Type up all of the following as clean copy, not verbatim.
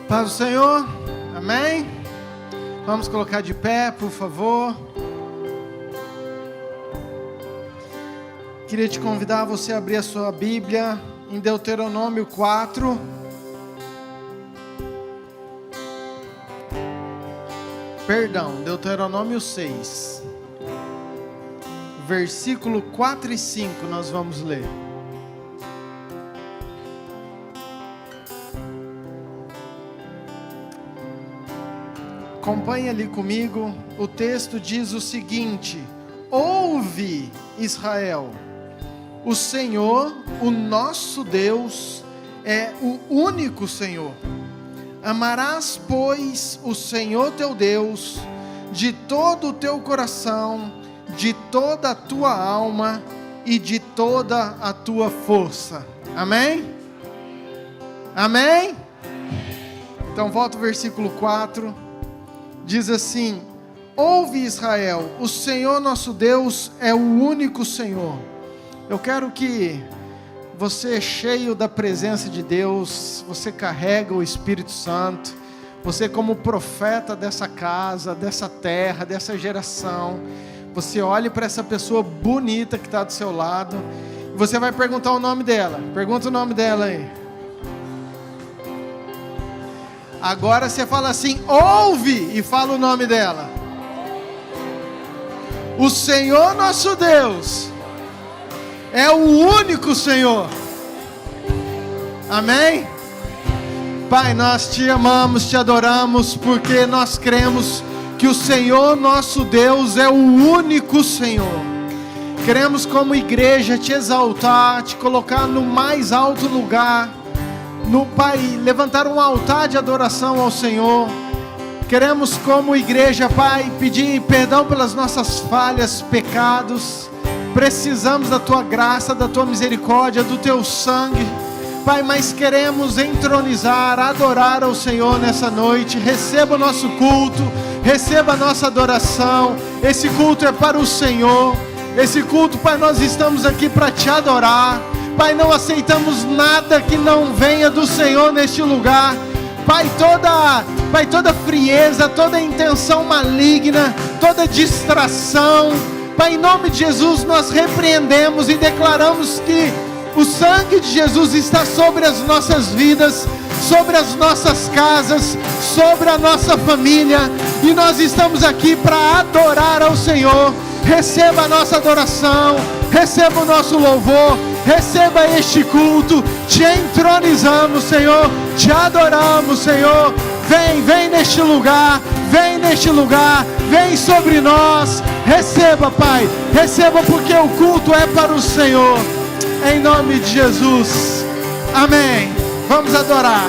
Paz do Senhor, amém? Vamos colocar de pé, por favor. Queria te convidar a você abrir a sua Bíblia em Deuteronômio 4. Perdão, Deuteronômio 6. Versículo 4 e 5 nós vamos ler. Acompanhe ali comigo. O texto diz o seguinte: ouve, Israel, o Senhor, o nosso Deus, é o único Senhor. Amarás, pois, o Senhor teu Deus de todo o teu coração, de toda a tua alma e de toda a tua força. Amém? Amém? Então volta o versículo 4. Diz assim: ouve, Israel, o Senhor nosso Deus é o único Senhor. Eu quero que você, cheio da presença de Deus, você carrega o Espírito Santo, você como profeta dessa casa, dessa terra, dessa geração, você olhe para essa pessoa bonita que está do seu lado, e você vai perguntar o nome dela. Pergunta o nome dela aí. Agora você fala assim: ouve, e fala o nome dela. O Senhor nosso Deus é o único Senhor. Amém? Pai, nós te amamos, te adoramos, porque nós cremos que o Senhor nosso Deus é o único Senhor. Queremos como igreja te exaltar, te colocar no mais alto lugar, no Pai, levantar um altar de adoração ao Senhor. Queremos como igreja, Pai, pedir perdão pelas nossas falhas, pecados. Precisamos da Tua graça, da Tua misericórdia, do Teu sangue, Pai, mas queremos entronizar, adorar ao Senhor nessa noite. Receba o nosso culto, receba a nossa adoração. Esse culto é para o Senhor. Esse culto, Pai, nós estamos aqui para te adorar. Pai, não aceitamos nada que não venha do Senhor neste lugar. Pai, toda frieza, toda intenção maligna, toda distração, Pai, em nome de Jesus, nós repreendemos e declaramos que o sangue de Jesus está sobre as nossas vidas, sobre as nossas casas, sobre a nossa família, e nós estamos aqui para adorar ao Senhor. Receba a nossa adoração, receba o nosso louvor, receba este culto. Te entronizamos, Senhor, te adoramos, Senhor. Vem neste lugar, vem sobre nós. Receba, Pai, receba, porque o culto é para o Senhor. Em nome de Jesus, amém. Vamos adorar.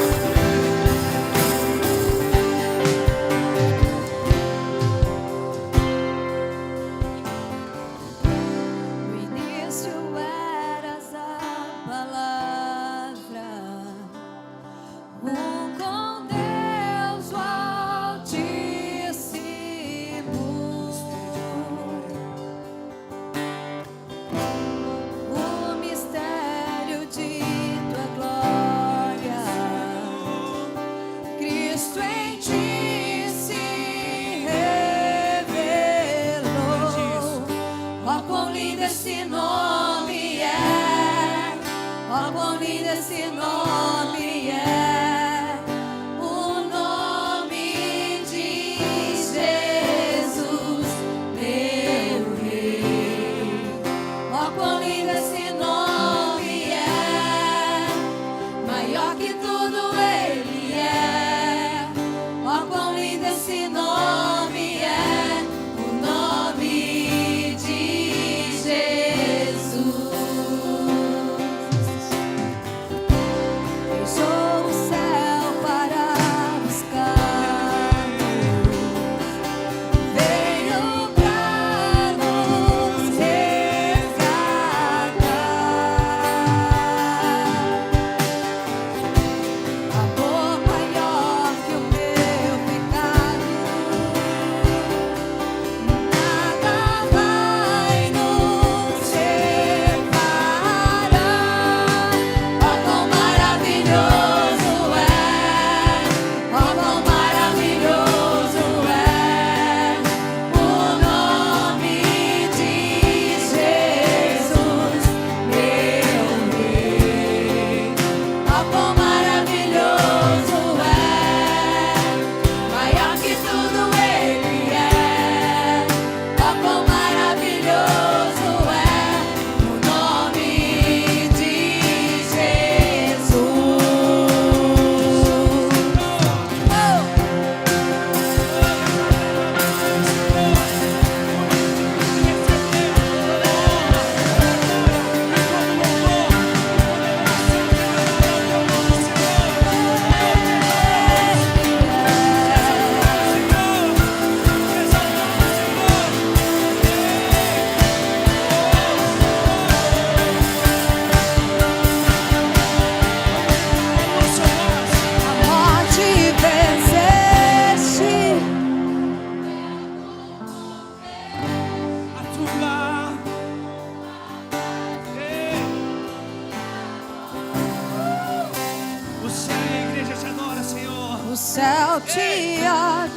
céu te adora.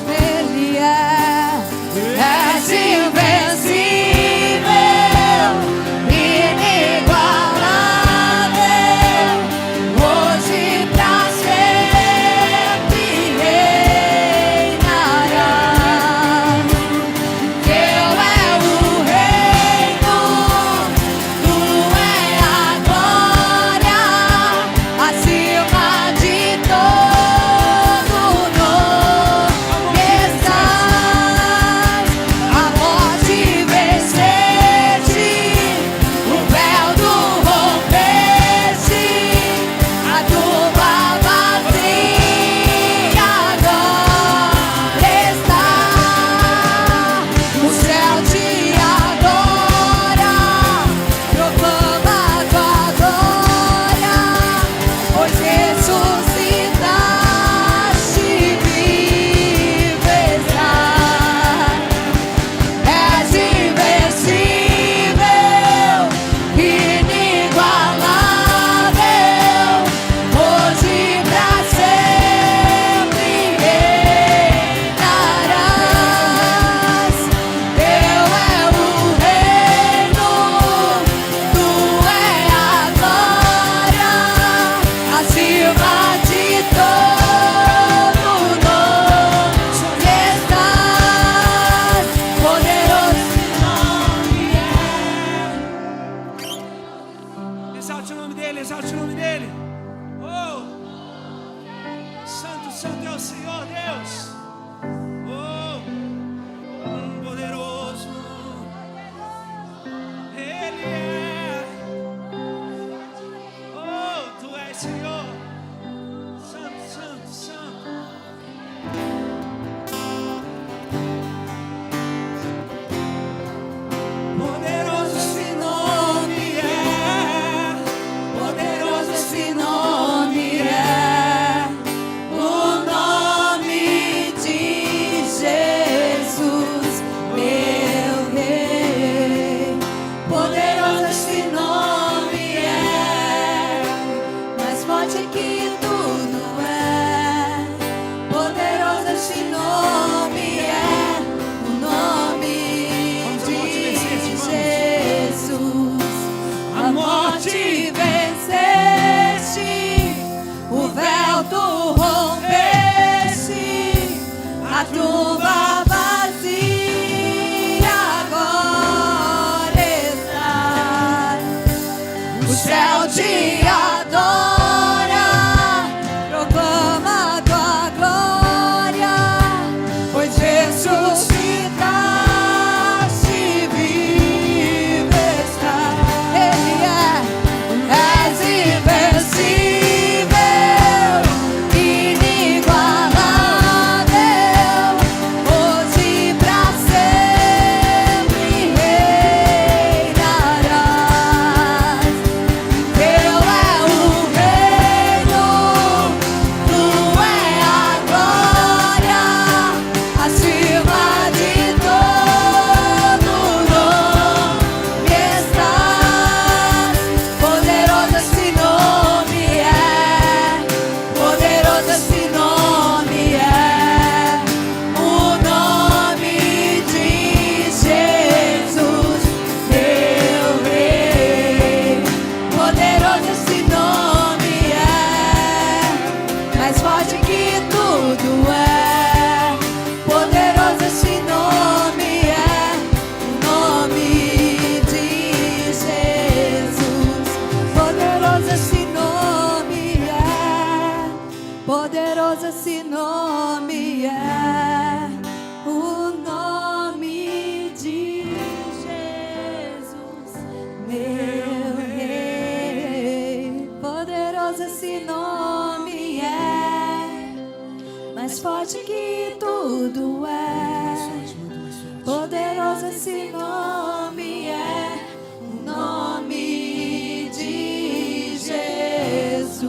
Ele és invencível, inigualável, hoje pra sempre reinarás. Teu é o reino, tu é a glória, acima de todo nome estás. A morte venceste, o véu do rompeste, a tumba vazia agora está. O céu te adora, proclama a tua glória, pois ressuscitaste, vivo estás. És invencível, inigualável, hoje pra sempre reinarás. Teu é o reino, tu é a glória, acima de todo nome estás. Poderoso nome Exalte o nome dele, exalte o nome dele. Oh, santo, santo é o Senhor Deus. Oh, poderoso. Ele é. Oh, tu és Senhor. Santo, santo, santo. Poderoso esse nome é. Poderoso esse nome é, o nome de Jesus, meu Rei. Poderoso esse nome é, mais forte que tudo é. Poderoso esse nome é, o nome de Jesus. A morte venceste, o véu tu rompeste, a tumba vazia agora está. O céu te adora, proclama a tua glória, pois ressuscitaste, vivo está. Ele és invencível, inigualável, hoje pra sempre reinarás. Teu é o reino, tu é a glória, acima de todo nome estás. Poderoso esse nome é, poderoso esse nome é, o nome de Jesus, meu Rei. Poderoso esse nome é, mais forte que tudo é. Poderoso esse nome é, o nome de Jesus. Poderoso esse nome é, poderoso esse nome é, o nome de Jesus, meu Rei. Poderoso esse nome é, mais forte que tudo é. Poderoso esse nome é, o nome de Jesus.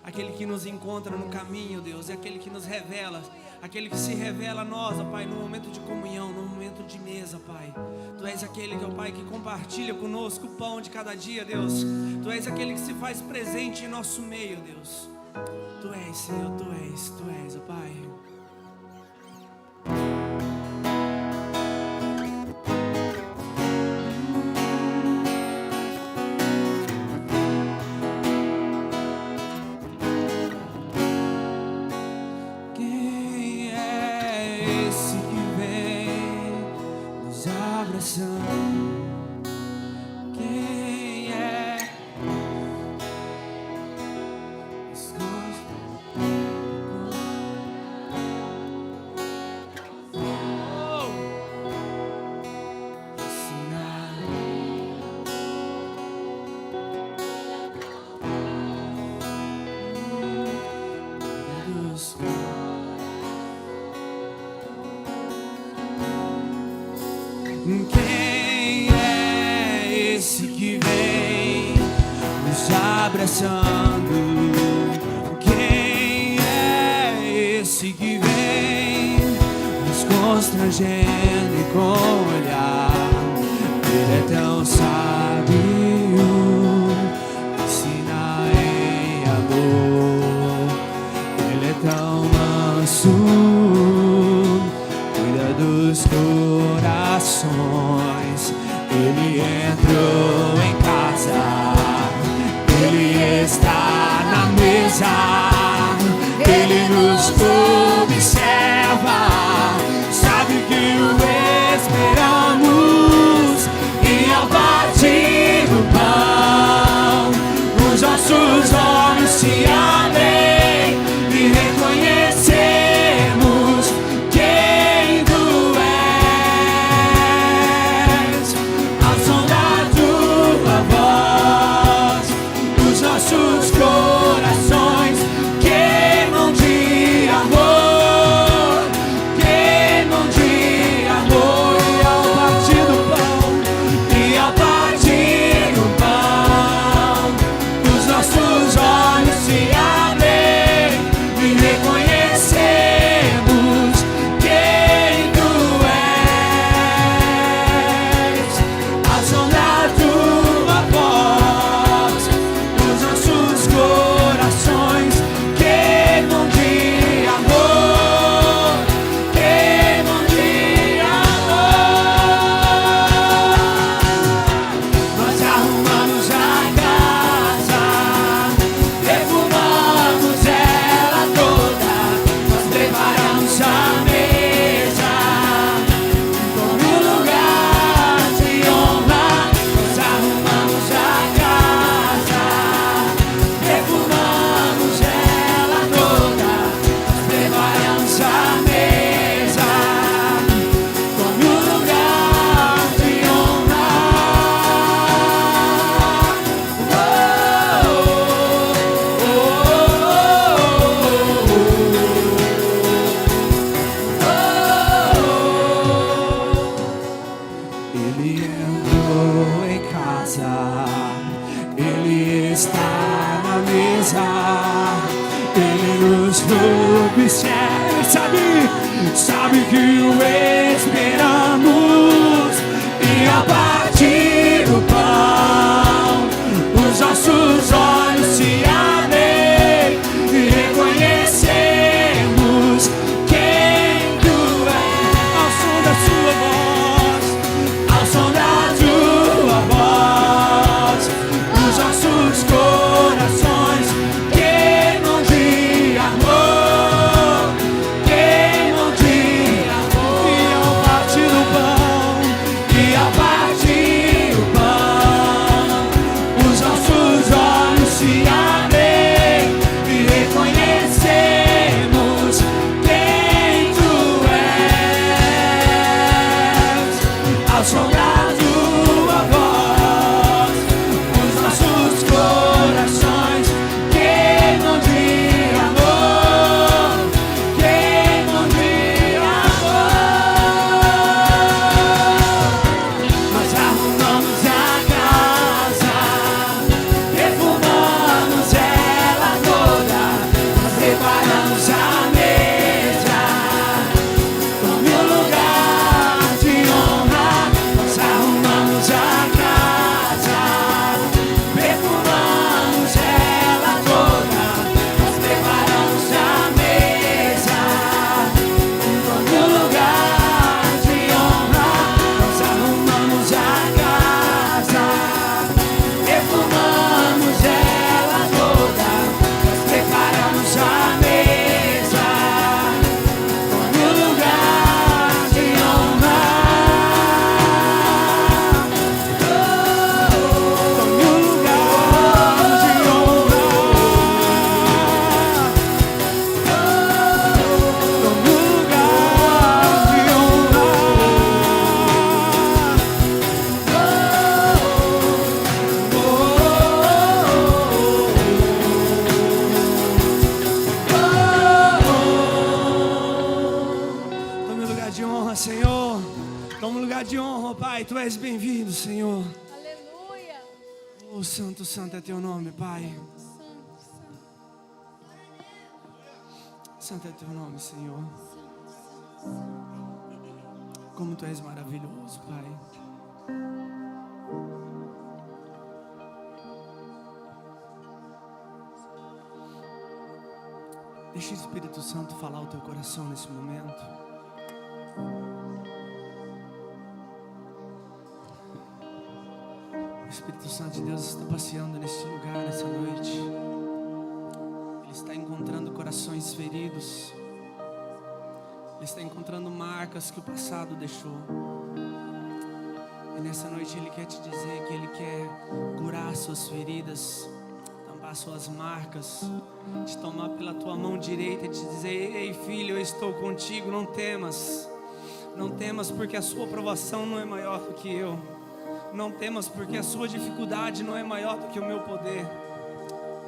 aquele que nos encontra no caminho, Deus, é aquele que nos revela, aquele que se revela a nós, ó Pai, no momento de comunhão, no momento de mesa, Pai. Tu és aquele, ó Pai, que compartilha conosco o pão de cada dia, Deus. Tu és aquele que se faz presente em nosso meio, Deus. Tu és, Senhor, Tu és, ó Pai. Quem é esse que vem nos abraçando? Quem é? Quem é esse que vem nos abraçando? Quem é esse que vem nos constrangendo e com o olhar? Ele é tão sábio, ensina em amor. Ele é tão manso, cuida dos corações. Ele entrou em casa, Ele está na mesa, Ele nos observa, sabe que o esperamos. E ao partir do pão, os nossos olhos se abrem e reconhecemos quem Tu és. Ao som da Tua voz, os nossos corações queimam de amor, queimam de amor. E ao partir do pão, e ao partir do pão, os nossos olhos se abrem e reconhecemos quem Tu és. Ao som da Tua voz, os nossos corações queimam de amor, queimam de amor. Nós arrumamos a casa, perfumamos ela toda, nós preparamos a mesa como um lugar de honra. Nós arrumamos a casa, perfumamos ela toda, nós preparamos a mesa como um lugar de honra. Ele entrou em casa, Ele está na mesa, Ele nos observa, sabe que o esperamos. E a partir do pão, os nossos olhos se abrem e reconhecemos quem Tu és. Ao som da Sua voz, ao som da Tua voz, os nossos corações queimam de amor, queimam de amor. E ao partir do pão, e ao partir lugar de honra, Pai. Tu és bem-vindo, Senhor. Aleluia. Oh, santo, santo é teu nome, Pai. Santo é teu nome, Senhor. Como tu és maravilhoso, Pai. Deixa o Espírito Santo falar o teu coração nesse momento. O Espírito Santo de Deus está passeando neste lugar, nessa noite. Ele está encontrando corações feridos. Ele está encontrando marcas que o passado deixou. E nessa noite Ele quer te dizer que Ele quer curar suas feridas, tampar suas marcas, te tomar pela tua mão direita e te dizer: ei filho, eu estou contigo, não temas. Não temas porque a sua provação não é maior do que eu. Não temas porque a sua dificuldade não é maior do que o meu poder.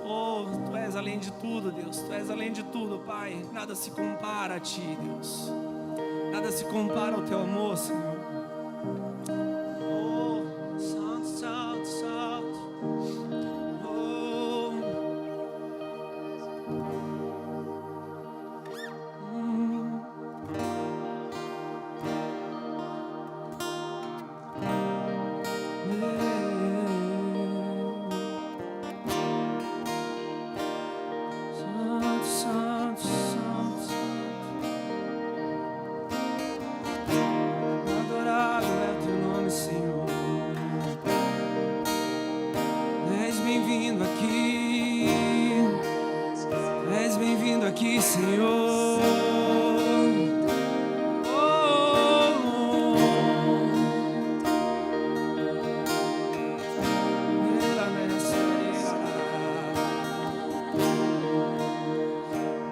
Oh, Tu és além de tudo, Deus. Tu és além de tudo, Pai. Nada se compara a Ti, Deus. Nada se compara ao Teu amor, Senhor. Oh, santo, santo, santo. Oh. Aqui, Senhor.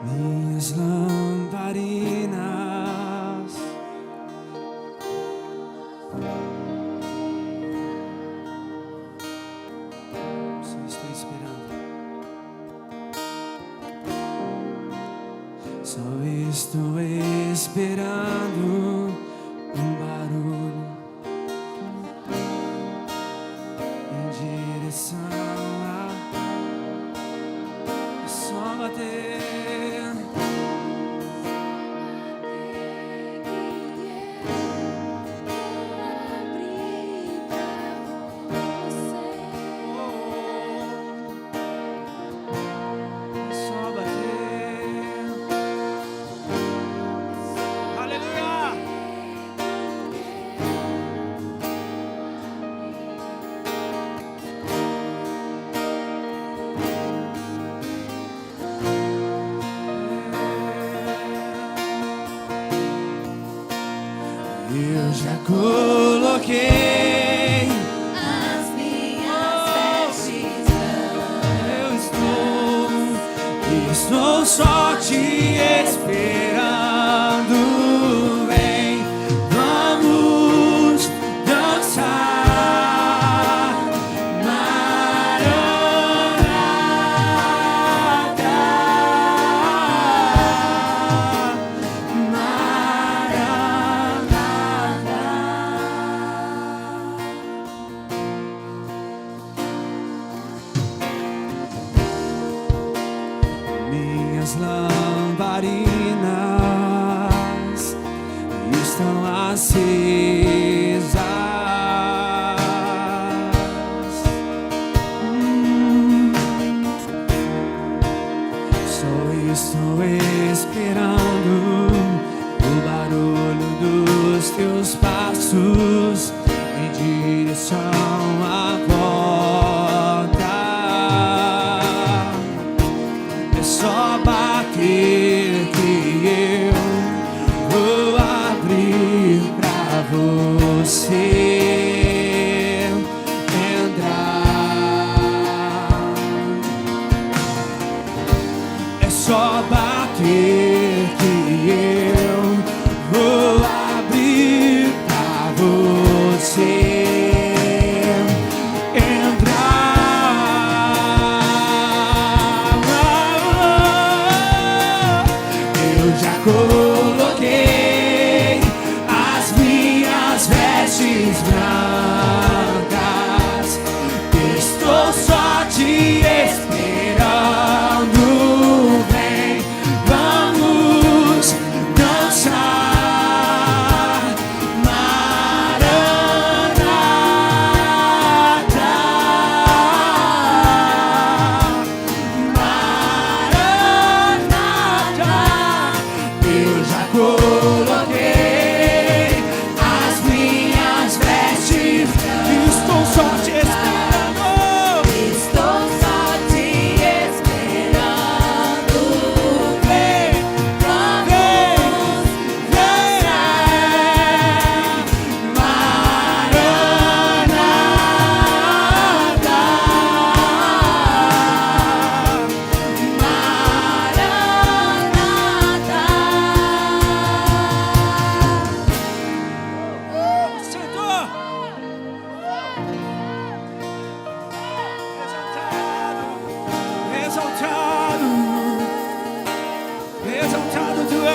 Minhas lamparinas, só estou esperando. Só estou esperando um barulho em direção a só bater. Eu já coloquei As minhas vestes estou só te esperando. Vem, vamos dançar. Maranata, minhas lamparinas estão acesas. Só estou esperando o barulho dos teus passos em direção à porta. É só bater que eu vou abrir pra você entrar. É só bater que eu vou abrir pra você coloquei as minhas vestes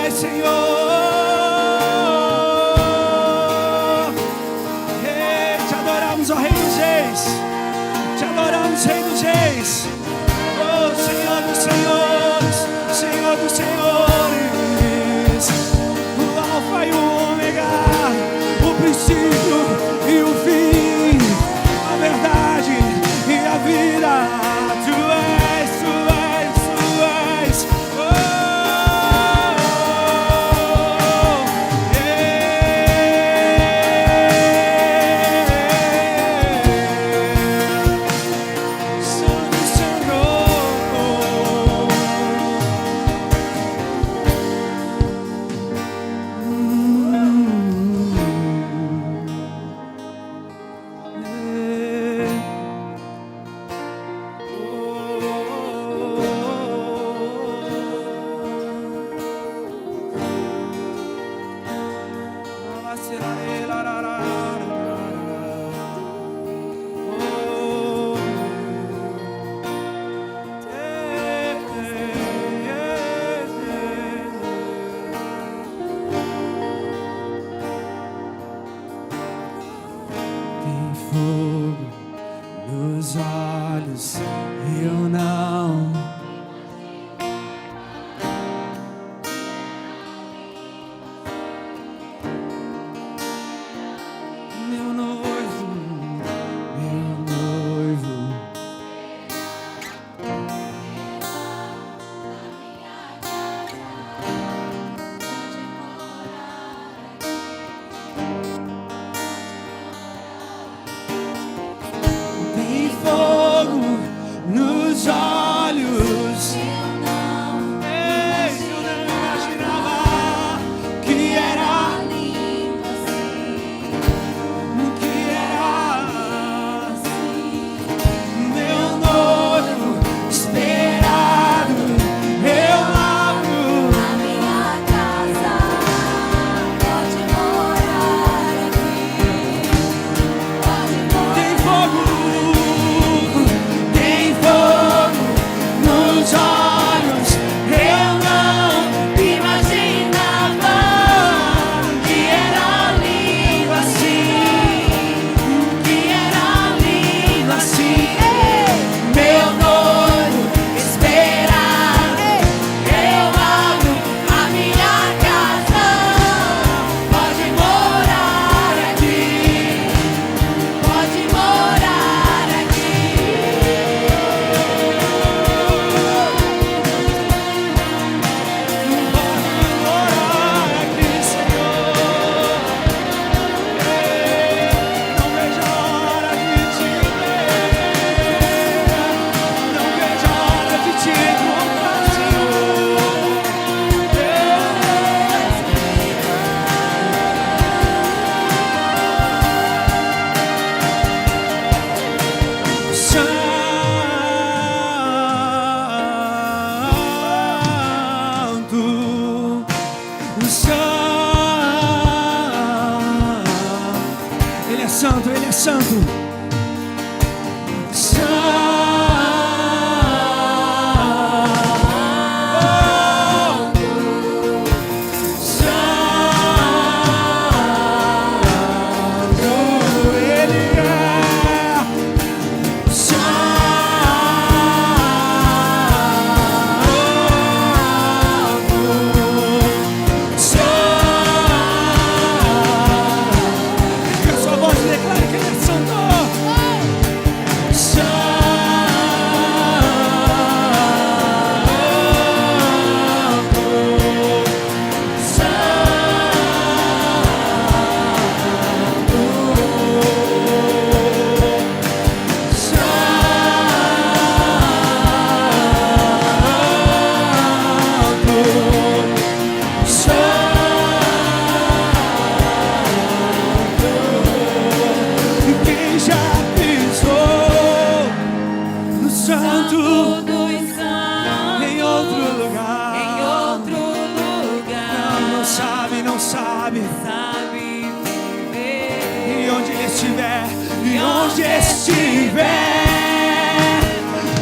és, Senhor. Te adoramos, ó Rei dos Reis. Te adoramos, Rei dos Reis. Oh, Senhor dos Senhores, Senhor dos Senhores. O Alfa e o Ômega, o princípio e o fim, a verdade e a vida. Tu és, tu és, tu és.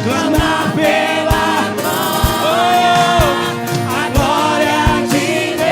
Clamar pela a glória de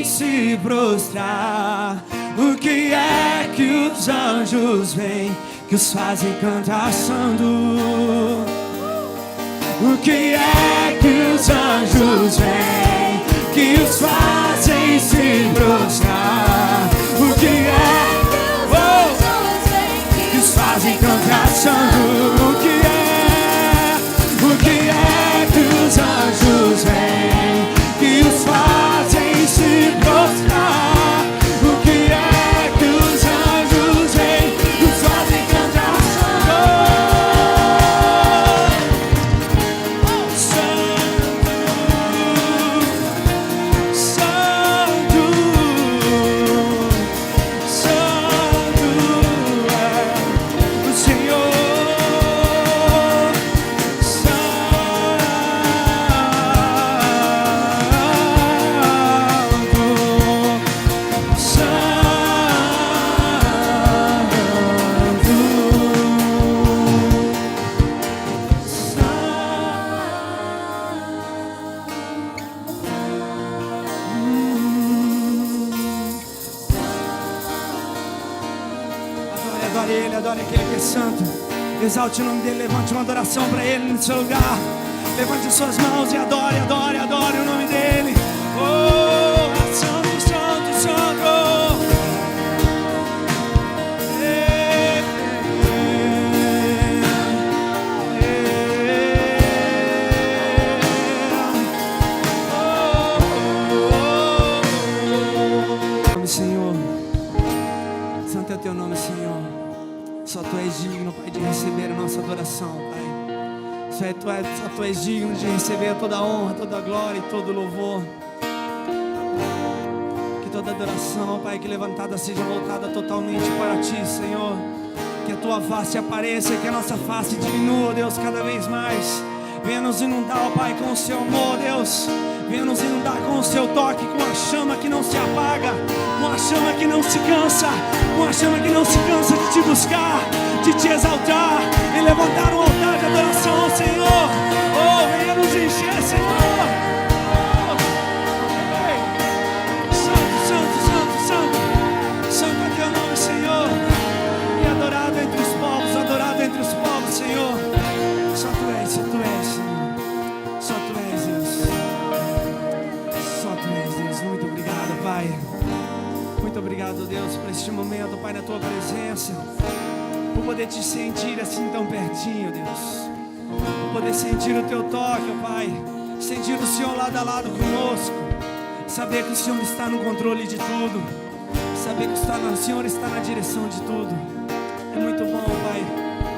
se prostrar. O que é que os anjos vêm, que os fazem cantar santo? O que é que os anjos vêm, que os fazem se prostrar? O que é que os fazem cantar santo? O que é que os anjos vêm, que os fazem se prostrar? O que é que os anjos vêm, que os fazem cantar santo? Adore Ele, adore aquele que é santo. Exalte o nome dEle, levante uma adoração para Ele no seu lugar. Levante suas mãos e adore, adore, adore o nome dEle. Oh, santo, santo, santo. Senhor, santo é o teu nome, Senhor. Só tu és digno, Pai, de receber a nossa adoração, Pai. Só tu és digno de receber toda a honra, toda a glória e todo o louvor. Que toda adoração, Pai, que levantada seja voltada totalmente para ti, Senhor. Que a tua face apareça e que a nossa face diminua, Deus, cada vez mais. Venha nos inundar, ó Pai, com o seu amor, Deus. Venha nos inundar com o seu toque, com a chama que não se apaga, com a chama que não se cansa, com a chama que não se cansa de te buscar, de te exaltar e levantar um altar de adoração ao Senhor. Oh, venha nos encher, Senhor. Santo, santo, santo, santo. Santo é teu nome, Senhor. E adorado entre os povos, adorado entre os povos, Senhor. Só tu és, Senhor. Só tu és, Deus. Só tu és, Deus. Muito obrigado, Pai. Muito obrigado, Deus, por este momento, Pai, na tua presença. Por poder te sentir assim tão pertinho, Deus. Por poder sentir o teu toque, ó Pai. Sentir o Senhor lado a lado conosco. Saber que o Senhor está no controle de tudo. Saber que o Senhor está na direção de tudo. É muito bom, Pai.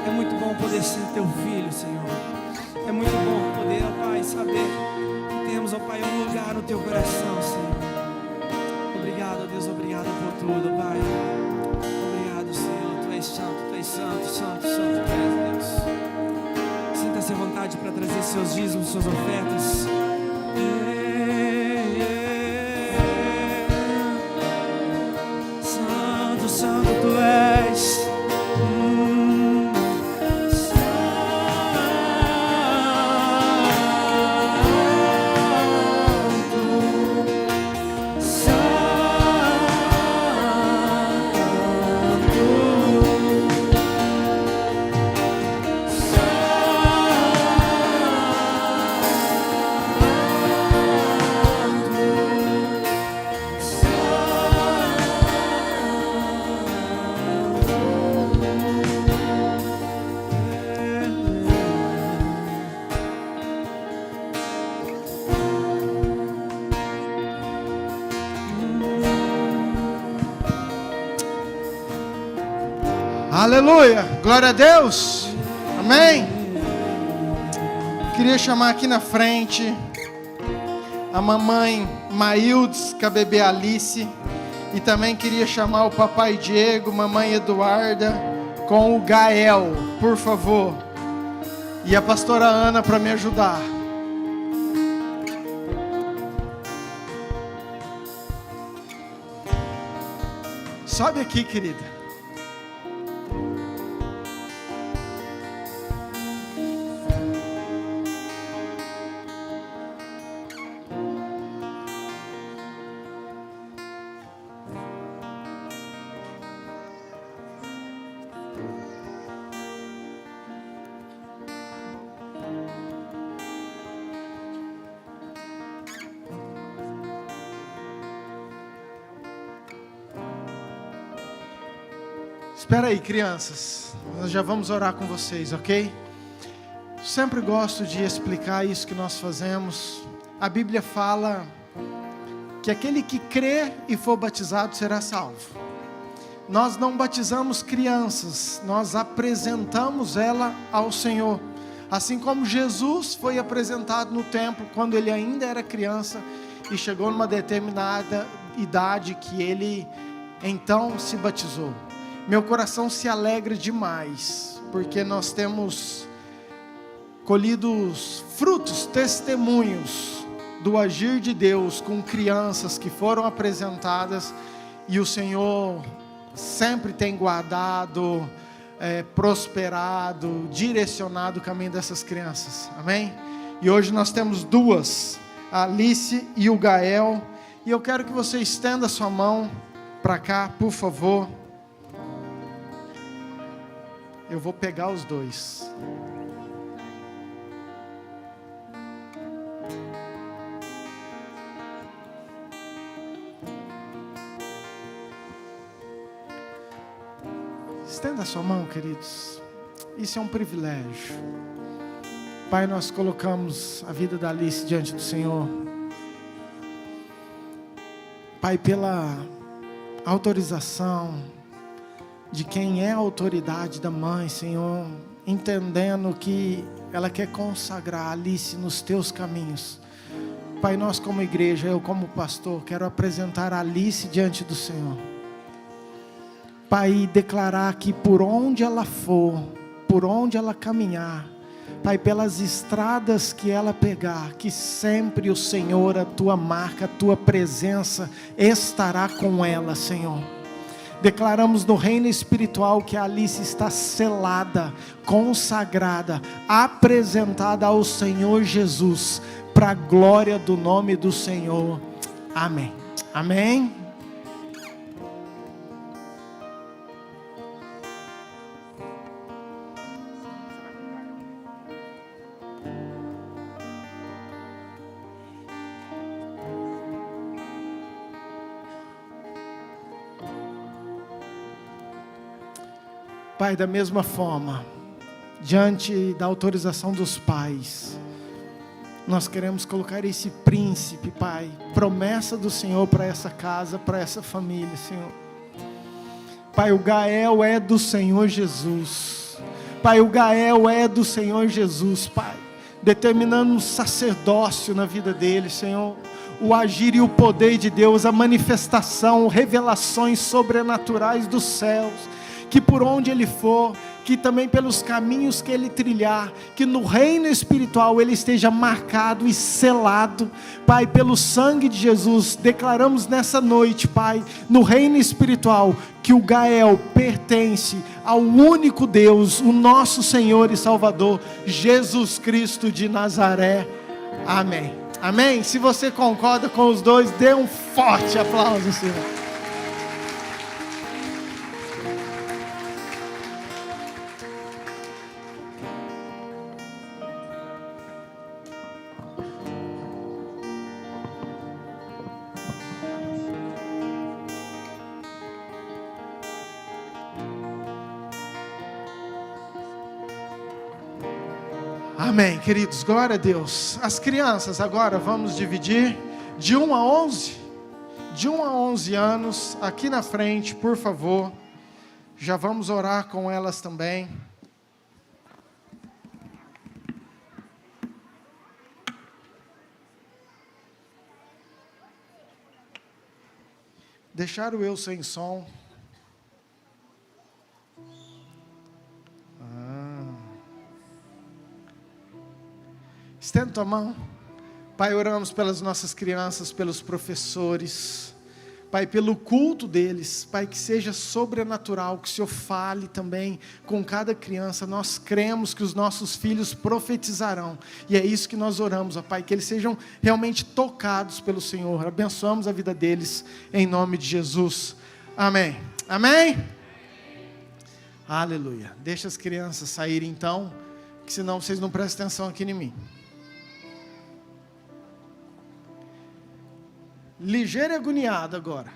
É muito bom poder ser teu filho, Senhor. É muito bom poder, ó Pai, saber que temos, ó Pai, um lugar no teu coração, Senhor. Obrigado, Deus, obrigado por tudo, Pai. Obrigado, Senhor. Tu és santo, tu és santo, santo, santo, tu és Deus. Sinta-se à vontade para trazer seus dízimos, suas ofertas. Santo, santo, tu és. Aleluia, glória a Deus, amém. Queria chamar aqui na frente a mamãe Maildes, com a bebê Alice, e também queria chamar o papai Diego, mamãe Eduarda, com o Gael, por favor, e a pastora Ana para me ajudar. Sobe aqui, querida. Espera aí, crianças. Nós já vamos orar com vocês, ok? Sempre gosto de explicar isso que nós fazemos. A Bíblia fala que aquele que crê e for batizado será salvo. Nós não batizamos crianças, nós apresentamos ela ao Senhor. Assim como Jesus foi apresentado no templo quando ele ainda era criança e chegou numa determinada idade que ele então se batizou. Meu coração se alegra demais, porque nós temos colhido os frutos, testemunhos do agir de Deus com crianças que foram apresentadas, e o Senhor sempre tem guardado, prosperado, direcionado o caminho dessas crianças, amém? E hoje nós temos duas, a Alice e o Gael, e eu quero que você estenda sua mão para cá, por favor. Eu vou pegar os dois. Estenda a sua mão, queridos. Isso é um privilégio. Pai, nós colocamos a vida da Alice diante do Senhor. Pai, pela autorização de quem é a autoridade da mãe, Senhor, entendendo que ela quer consagrar a Alice nos teus caminhos. Pai, nós como igreja, eu como pastor, quero apresentar a Alice diante do Senhor. Pai, declarar que por onde ela for, por onde ela caminhar, Pai, pelas estradas que ela pegar, que sempre o Senhor, a tua marca, a tua presença estará com ela, Senhor. Declaramos no reino espiritual que a Alice está selada, consagrada, apresentada ao Senhor Jesus, para a glória do nome do Senhor. Amém. Amém. Pai, da mesma forma, diante da autorização dos pais, nós queremos colocar esse príncipe, Pai, promessa do Senhor para essa casa, para essa família, Senhor. Pai, o Gael é do Senhor Jesus. Pai, o Gael é do Senhor Jesus, Pai, determinando um sacerdócio na vida dele, Senhor. O agir e o poder de Deus, a manifestação, revelações sobrenaturais dos céus, que por onde ele for, que também pelos caminhos que ele trilhar, que no reino espiritual ele esteja marcado e selado, Pai, pelo sangue de Jesus. Declaramos nessa noite, Pai, no reino espiritual, que o Gael pertence ao único Deus, o nosso Senhor e Salvador, Jesus Cristo de Nazaré. Amém. Amém? Se você concorda com os dois, dê um forte aplauso, Senhor. Amém, queridos, glória a Deus. As crianças agora vamos dividir de 1 a 11. De 1 a 11 anos, aqui na frente, por favor. Já vamos orar com elas também. Deixaram eu sem som. Estenda tua mão. Pai, oramos pelas nossas crianças, pelos professores, Pai, pelo culto deles, Pai, que seja sobrenatural, que o Senhor fale também com cada criança. Nós cremos que os nossos filhos profetizarão, e é isso que nós oramos, ó Pai, que eles sejam realmente tocados pelo Senhor. Abençoamos a vida deles, em nome de Jesus. Amém. Amém? Aleluia. Deixa as crianças saírem então, que senão vocês não prestam atenção aqui em mim. Ligeiro e agoniado agora.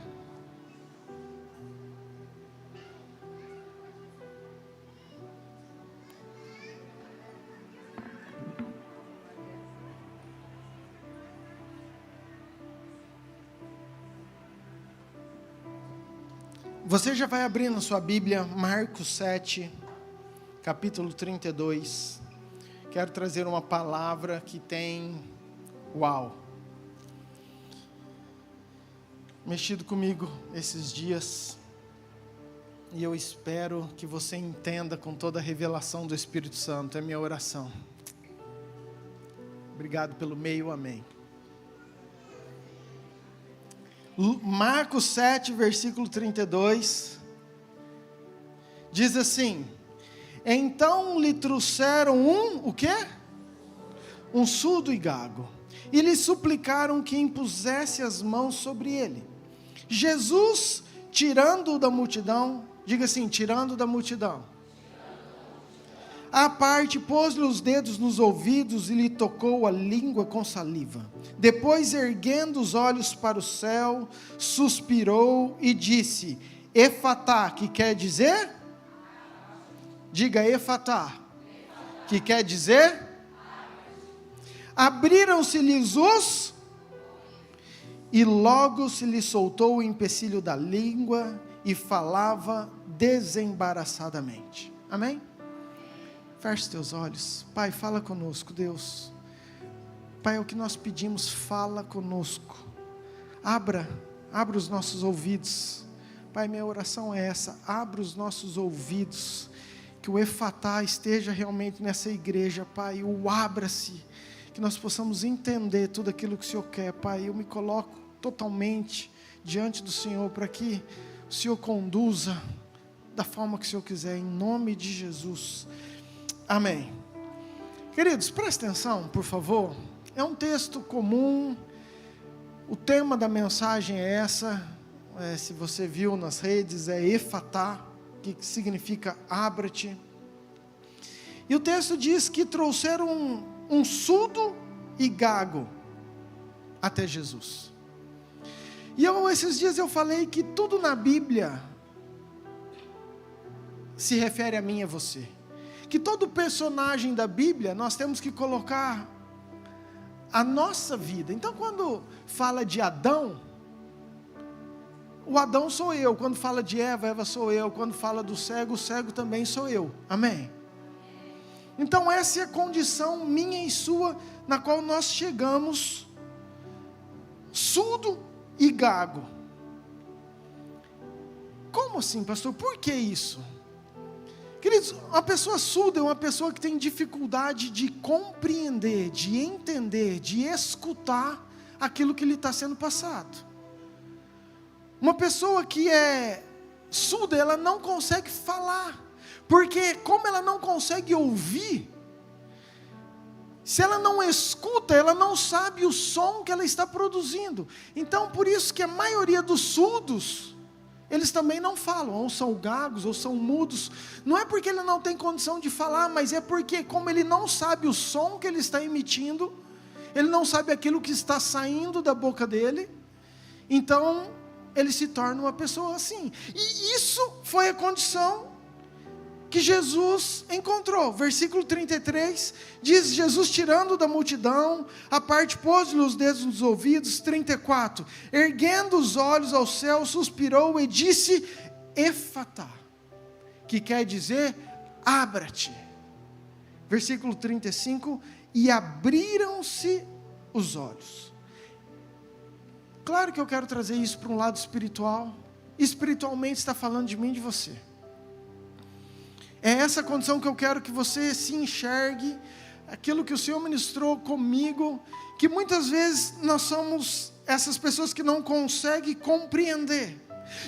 Você já vai abrir na sua Bíblia, Marcos 7, capítulo 32. Quero trazer uma palavra que tem, uau, mexido comigo esses dias. E eu espero que você entenda com toda a revelação do Espírito Santo. É minha oração. Obrigado pelo meio, amém. Marcos 7, versículo 32. Diz assim: então lhe trouxeram o quê? Um surdo e gago. E lhe suplicaram que impusesse as mãos sobre ele. Jesus, tirando-o da multidão, diga assim, tirando da multidão, à parte, pôs-lhe os dedos nos ouvidos e lhe tocou a língua com saliva. Depois, erguendo os olhos para o céu, suspirou e disse: Efatá, que quer dizer? Diga Efatá, que quer dizer? Abriram-se-lhes os, e logo se lhe soltou o empecilho da língua e falava desembaraçadamente. Amém? Feche teus olhos. Pai, fala conosco, Deus. Pai, é o que nós pedimos, fala conosco. Abra os nossos ouvidos. Pai, minha oração é essa, abra os nossos ouvidos, que o Efatá esteja realmente nessa igreja, Pai, o abra-se, que nós possamos entender tudo aquilo que o Senhor quer, Pai. Eu me coloco totalmente diante do Senhor, para que o Senhor conduza da forma que o Senhor quiser, em nome de Jesus. Amém. Queridos, prestem atenção, por favor. É um texto comum. O tema da mensagem é essa. Se você viu nas redes, é Efatá, que significa abra-te. E o texto diz que trouxeram um surdo e gago até Jesus. E esses dias eu falei que tudo na Bíblia se refere a mim e a você. Que todo personagem da Bíblia nós temos que colocar a nossa vida. Então, quando fala de Adão, o Adão sou eu. Quando fala de Eva, Eva sou eu. Quando fala do cego, o cego também sou eu. Amém? Então, essa é a condição minha e sua, na qual nós chegamos, surdo e gago. Como assim, pastor? Por que isso? Queridos, uma pessoa surda é uma pessoa que tem dificuldade de compreender, de entender, de escutar aquilo que lhe está sendo passado. Uma pessoa que é surda, ela não consegue falar, porque como ela não consegue ouvir, se ela não escuta, ela não sabe o som que ela está produzindo. Então, por isso que a maioria dos surdos, eles também não falam, ou são gagos, ou são mudos. Não é porque ele não tem condição de falar, mas é porque como ele não sabe o som que ele está emitindo, ele não sabe aquilo que está saindo da boca dele, então ele se torna uma pessoa assim. E isso foi a condição que Jesus encontrou. Versículo 33, diz: Jesus, tirando da multidão, à parte, pôs-lhe os dedos nos ouvidos. 34, erguendo os olhos ao céu, suspirou e disse: Efatá, que quer dizer, abra-te. Versículo 35, e abriram-se os olhos. Claro que eu quero trazer isso para um lado espiritual. Espiritualmente está falando de mim e de você. É essa condição que eu quero que você se enxergue, aquilo que o Senhor ministrou comigo, que muitas vezes nós somos essas pessoas que não conseguem compreender.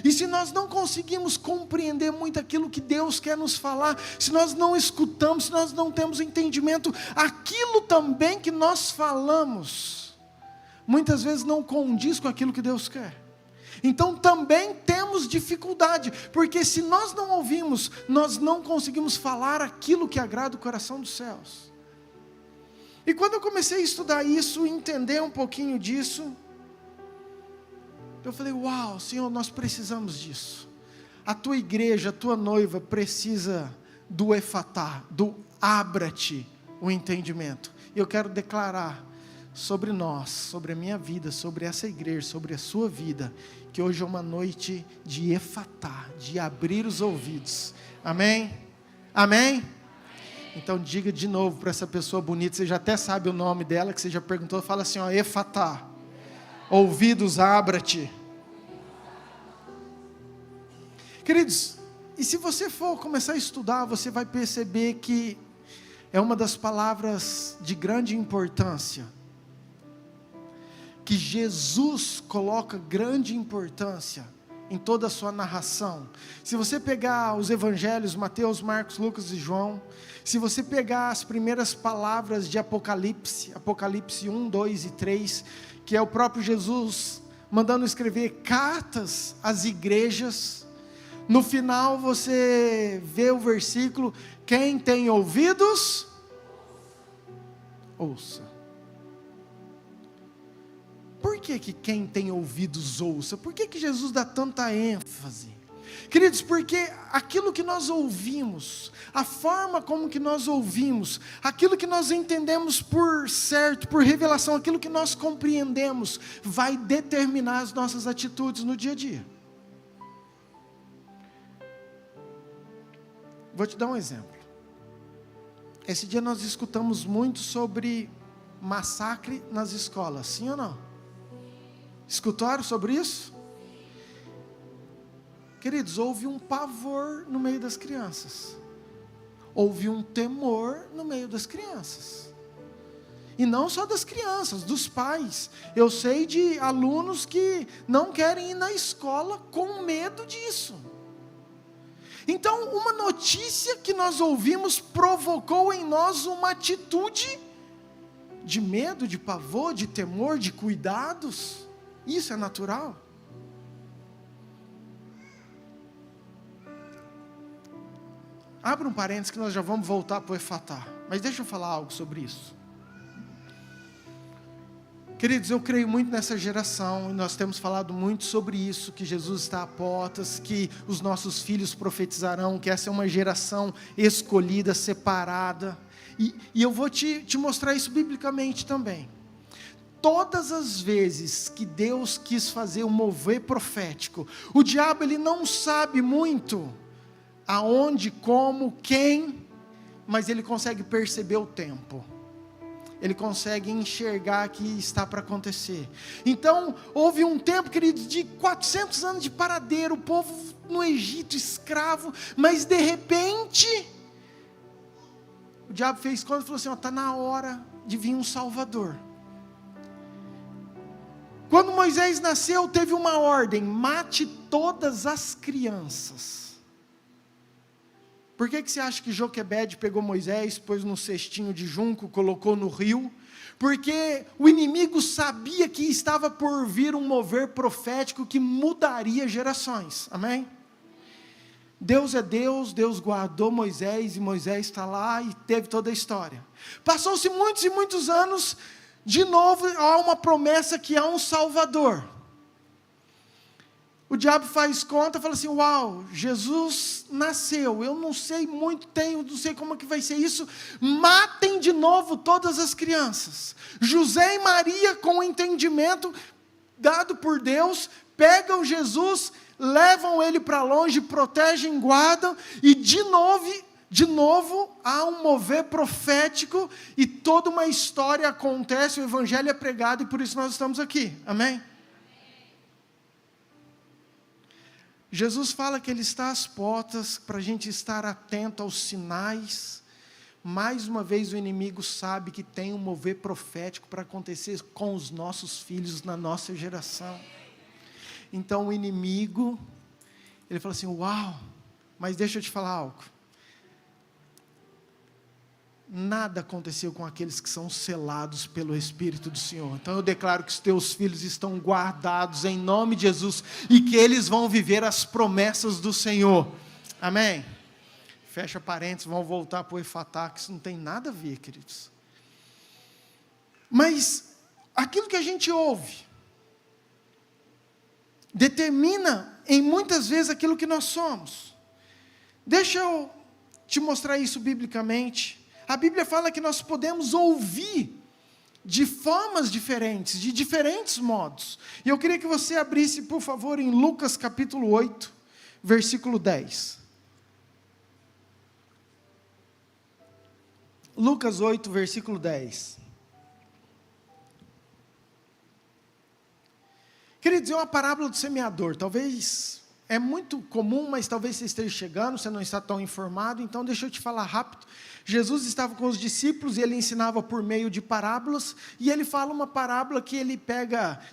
E se nós não conseguimos compreender muito aquilo que Deus quer nos falar, se nós não escutamos, se nós não temos entendimento, aquilo também que nós falamos, muitas vezes não condiz com aquilo que Deus quer. Então também temos dificuldade, porque se nós não ouvimos, nós não conseguimos falar aquilo que agrada o coração dos céus. E quando eu comecei a estudar isso, entender um pouquinho disso, eu falei: uau, Senhor, nós precisamos disso. A tua igreja, a tua noiva precisa do Efatá, do abra-te o entendimento. E eu quero declarar sobre nós, sobre a minha vida, sobre essa igreja, sobre a sua vida, que hoje é uma noite de efatá, de abrir os ouvidos. Amém? Amém? Então diga de novo para essa pessoa bonita, você já até sabe o nome dela, que você já perguntou, fala assim, ó, efatá, ouvidos abra-te. Queridos, e se você for começar a estudar, você vai perceber que é uma das palavras de grande importância, que Jesus coloca grande importância em toda a sua narração. Se você pegar os evangelhos, Mateus, Marcos, Lucas e João, se você pegar as primeiras palavras de Apocalipse, Apocalipse 1, 2 e 3, que é o próprio Jesus mandando escrever cartas às igrejas, no final você vê o versículo, quem tem ouvidos, ouça. Por que quem tem ouvidos ouça? Por que Jesus dá tanta ênfase? Queridos, porque aquilo que nós ouvimos, a forma como que nós ouvimos, aquilo que nós entendemos por certo, por revelação, aquilo que nós compreendemos, vai determinar as nossas atitudes no dia a dia. Vou te dar um exemplo. Esse dia nós escutamos muito sobre massacre nas escolas, sim ou não? Escutaram sobre isso? Queridos, houve um pavor no meio das crianças. Houve um temor no meio das crianças. E não só das crianças, dos pais. Eu sei de alunos que não querem ir na escola com medo disso. Então, uma notícia que nós ouvimos provocou em nós uma atitude de medo, de pavor, de temor, de cuidados. Isso é natural. Abra um parênteses que nós já vamos voltar para o efatá. Mas deixa eu falar algo sobre isso. Queridos, eu creio muito nessa geração, e nós temos falado muito sobre isso, que Jesus está a portas, que os nossos filhos profetizarão, que essa é uma geração escolhida, separada. E eu vou te mostrar isso biblicamente também. Todas as vezes que Deus quis fazer um mover profético, o diabo ele não sabe muito aonde, como, quem, mas ele consegue perceber o tempo. Ele consegue enxergar que está para acontecer. Então, houve um tempo, queridos, de 400 anos de paradeiro, o povo no Egito, escravo, mas de repente, o diabo fez conta e falou assim, está na hora de vir um Salvador. Quando Moisés nasceu, teve uma ordem, mate todas as crianças. Por que você acha que Joquebede pegou Moisés, pôs num cestinho de junco, colocou no rio? Porque o inimigo sabia que estava por vir um mover profético que mudaria gerações, amém? Deus é Deus, Deus guardou Moisés, e Moisés está lá e teve toda a história. Passou-se muitos e muitos anos, de novo há uma promessa que há um Salvador. O diabo faz conta, fala assim, uau, Jesus nasceu, eu não sei muito, não sei como é que vai ser isso, matem de novo todas as crianças. José e Maria, com o entendimento dado por Deus, pegam Jesus, levam ele para longe, protegem, guardam, e de novo há um mover profético, e toda uma história acontece, o evangelho é pregado, e por isso nós estamos aqui, amém? Jesus fala que Ele está às portas para a gente estar atento aos sinais. Mais uma vez o inimigo sabe que tem um mover profético para acontecer com os nossos filhos na nossa geração. Então o inimigo, ele fala assim, uau, mas deixa eu te falar algo. Nada aconteceu com aqueles que são selados pelo Espírito do Senhor. Então eu declaro que os teus filhos estão guardados em nome de Jesus, e que eles vão viver as promessas do Senhor, amém? Fecha parênteses, vamos voltar para o efatá, que isso não tem nada a ver, queridos. Mas aquilo que a gente ouve determina em muitas vezes aquilo que nós somos. Deixa eu te mostrar isso biblicamente. A Bíblia fala que nós podemos ouvir de formas diferentes, de diferentes modos. E eu queria que você abrisse, por favor, em Lucas capítulo 8, versículo 10. Lucas 8, versículo 10. Queridos, é uma parábola do semeador. Talvez é muito comum, mas talvez você esteja chegando, você não está tão informado, então deixa eu te falar rápido. Jesus estava com os discípulos e ele ensinava por meio de parábolas, e ele fala uma parábola que ele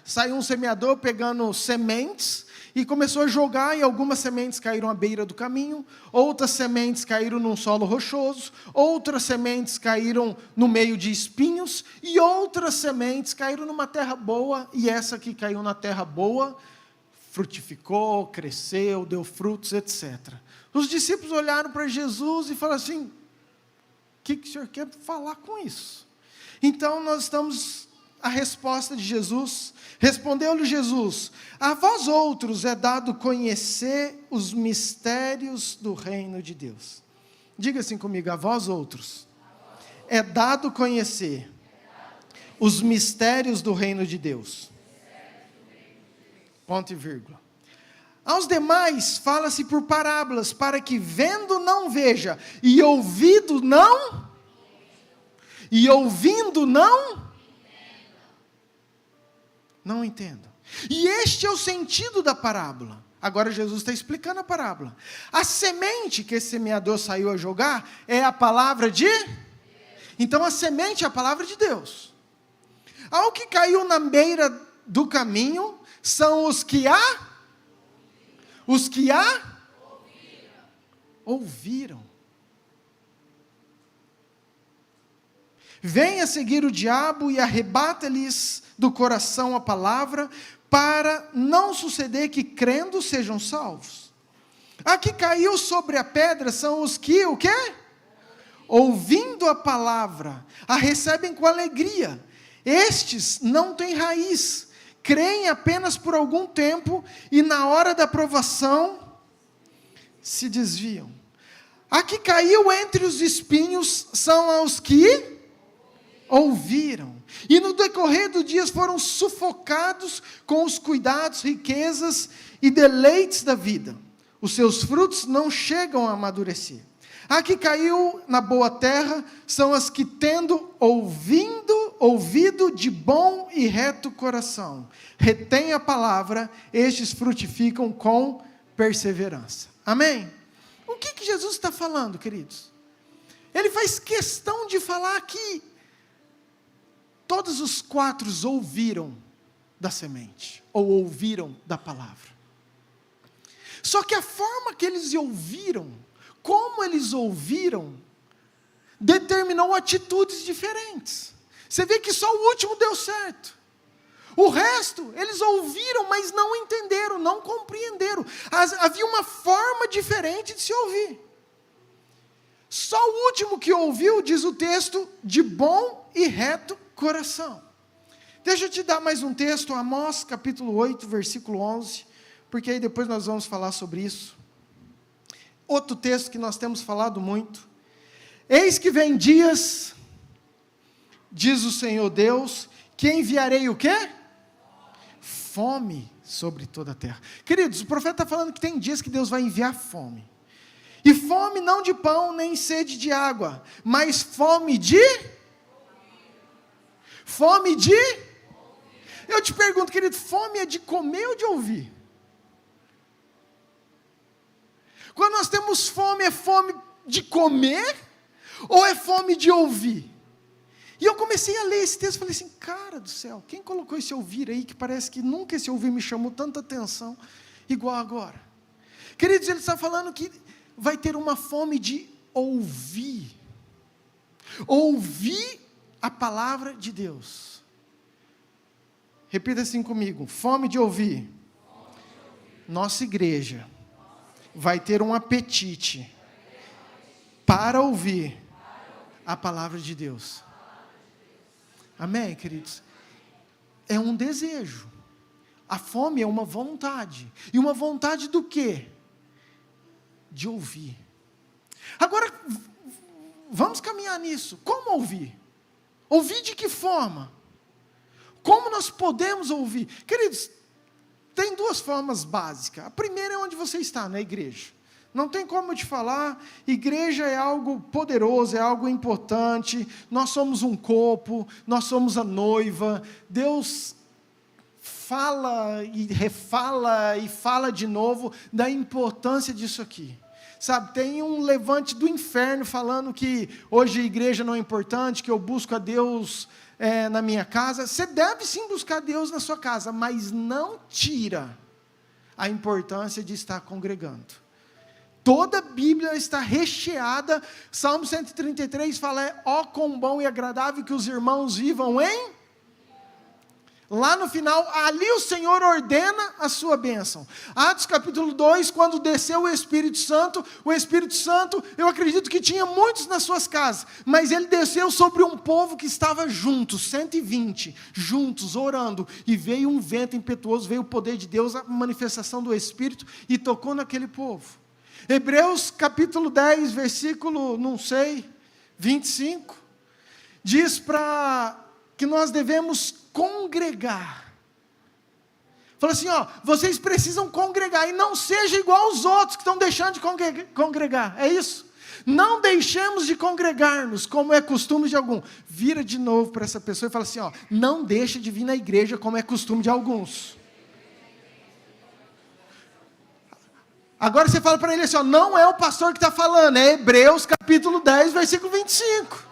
saiu um semeador pegando sementes, e começou a jogar, e algumas sementes caíram à beira do caminho, outras sementes caíram num solo rochoso, outras sementes caíram no meio de espinhos, e outras sementes caíram numa terra boa, e essa que caiu na terra boa, frutificou, cresceu, deu frutos, etc. Os discípulos olharam para Jesus e falaram assim: o que o Senhor quer falar com isso? Então nós estamos, a resposta de Jesus, respondeu-lhe Jesus: a vós outros é dado conhecer os mistérios do reino de Deus. Diga assim comigo: a vós outros é dado conhecer os mistérios do reino de Deus. Ponto e vírgula. Aos demais fala-se por parábolas, para que vendo não veja, e ouvindo não entenda. E este é o sentido da parábola. Agora Jesus está explicando a parábola. A semente que esse semeador saiu a jogar é a palavra de... Então a semente é a palavra de Deus. Ao que caiu na beira do caminho são os que ouviram. Vem a seguir o diabo e arrebata-lhes do coração a palavra, para não suceder que crendo sejam salvos. A que caiu sobre a pedra são os que, o quê? Ouvindo a palavra, a recebem com alegria. Estes não têm raiz, creem apenas por algum tempo e na hora da provação se desviam. A que caiu entre os espinhos são os que ouviram, e no decorrer dos dias foram sufocados com os cuidados, riquezas e deleites da vida. Os seus frutos não chegam a amadurecer. A que caiu na boa terra são as que, tendo ouvido de bom e reto coração, retém a palavra, estes frutificam com perseverança. Amém? O que Jesus está falando, queridos? Ele faz questão de falar que todos os 4 ouviram da semente, ou ouviram da palavra. Só que a forma que eles ouviram, como eles ouviram, determinou atitudes diferentes. Você vê que só o último deu certo. O resto, eles ouviram, mas não entenderam, não compreenderam. Havia uma forma diferente de se ouvir. Só o último que ouviu, diz o texto, de bom e reto coração. Deixa eu te dar mais um texto, Amós capítulo 8, versículo 11, porque aí depois nós vamos falar sobre isso. Outro texto que nós temos falado muito. Eis que vem dias, diz o Senhor Deus, que enviarei o quê? Fome sobre toda a terra. Queridos, o profeta está falando que tem dias que Deus vai enviar fome. E fome não de pão, nem sede de água, mas fome de... Eu te pergunto, querido, fome é de comer ou de ouvir? Quando nós temos fome, é fome de comer ou é fome de ouvir? E eu comecei a ler esse texto e falei assim, cara do céu, quem colocou esse ouvir aí, que parece que nunca esse ouvir me chamou tanta atenção, igual agora? Queridos, ele está falando que vai ter uma fome de ouvir. Ouvir a palavra de Deus. Repita assim comigo, fome de ouvir. Nossa igreja vai ter um apetite para ouvir a palavra de Deus. Amém, queridos? É um desejo. A fome é uma vontade. E uma vontade do quê? De ouvir. Agora, vamos caminhar nisso. Como ouvir? Ouvir de que forma? Como nós podemos ouvir? Queridos, tem duas formas básicas. A primeira é onde você está, na igreja. Não tem como eu te falar, igreja é algo poderoso, é algo importante, nós somos um corpo, nós somos a noiva, Deus fala e refala e fala de novo da importância disso aqui. Sabe, tem um levante do inferno falando que hoje a igreja não é importante, que eu busco a Deus na minha casa. Você deve sim buscar Deus na sua casa, mas não tira a importância de estar congregando. Toda a Bíblia está recheada. Salmo 133 fala, ó quão bom e agradável que os irmãos vivam em... Lá no final, ali o Senhor ordena a sua bênção. Atos capítulo 2, quando desceu o Espírito Santo, eu acredito que tinha muitos nas suas casas, mas ele desceu sobre um povo que estava junto, 120, juntos, orando, e veio um vento impetuoso, veio o poder de Deus, a manifestação do Espírito, e tocou naquele povo. Hebreus capítulo 10, versículo, 25, diz que nós devemos congregar. Fala assim, vocês precisam congregar, e não seja igual aos outros que estão deixando de congregar, é isso? Não deixemos de congregar-nos, como é costume de algum. Vira de novo para essa pessoa e fala assim, não deixa de vir na igreja como é costume de alguns. Agora você fala para ele assim, não é o pastor que está falando, é Hebreus capítulo 10, versículo 25.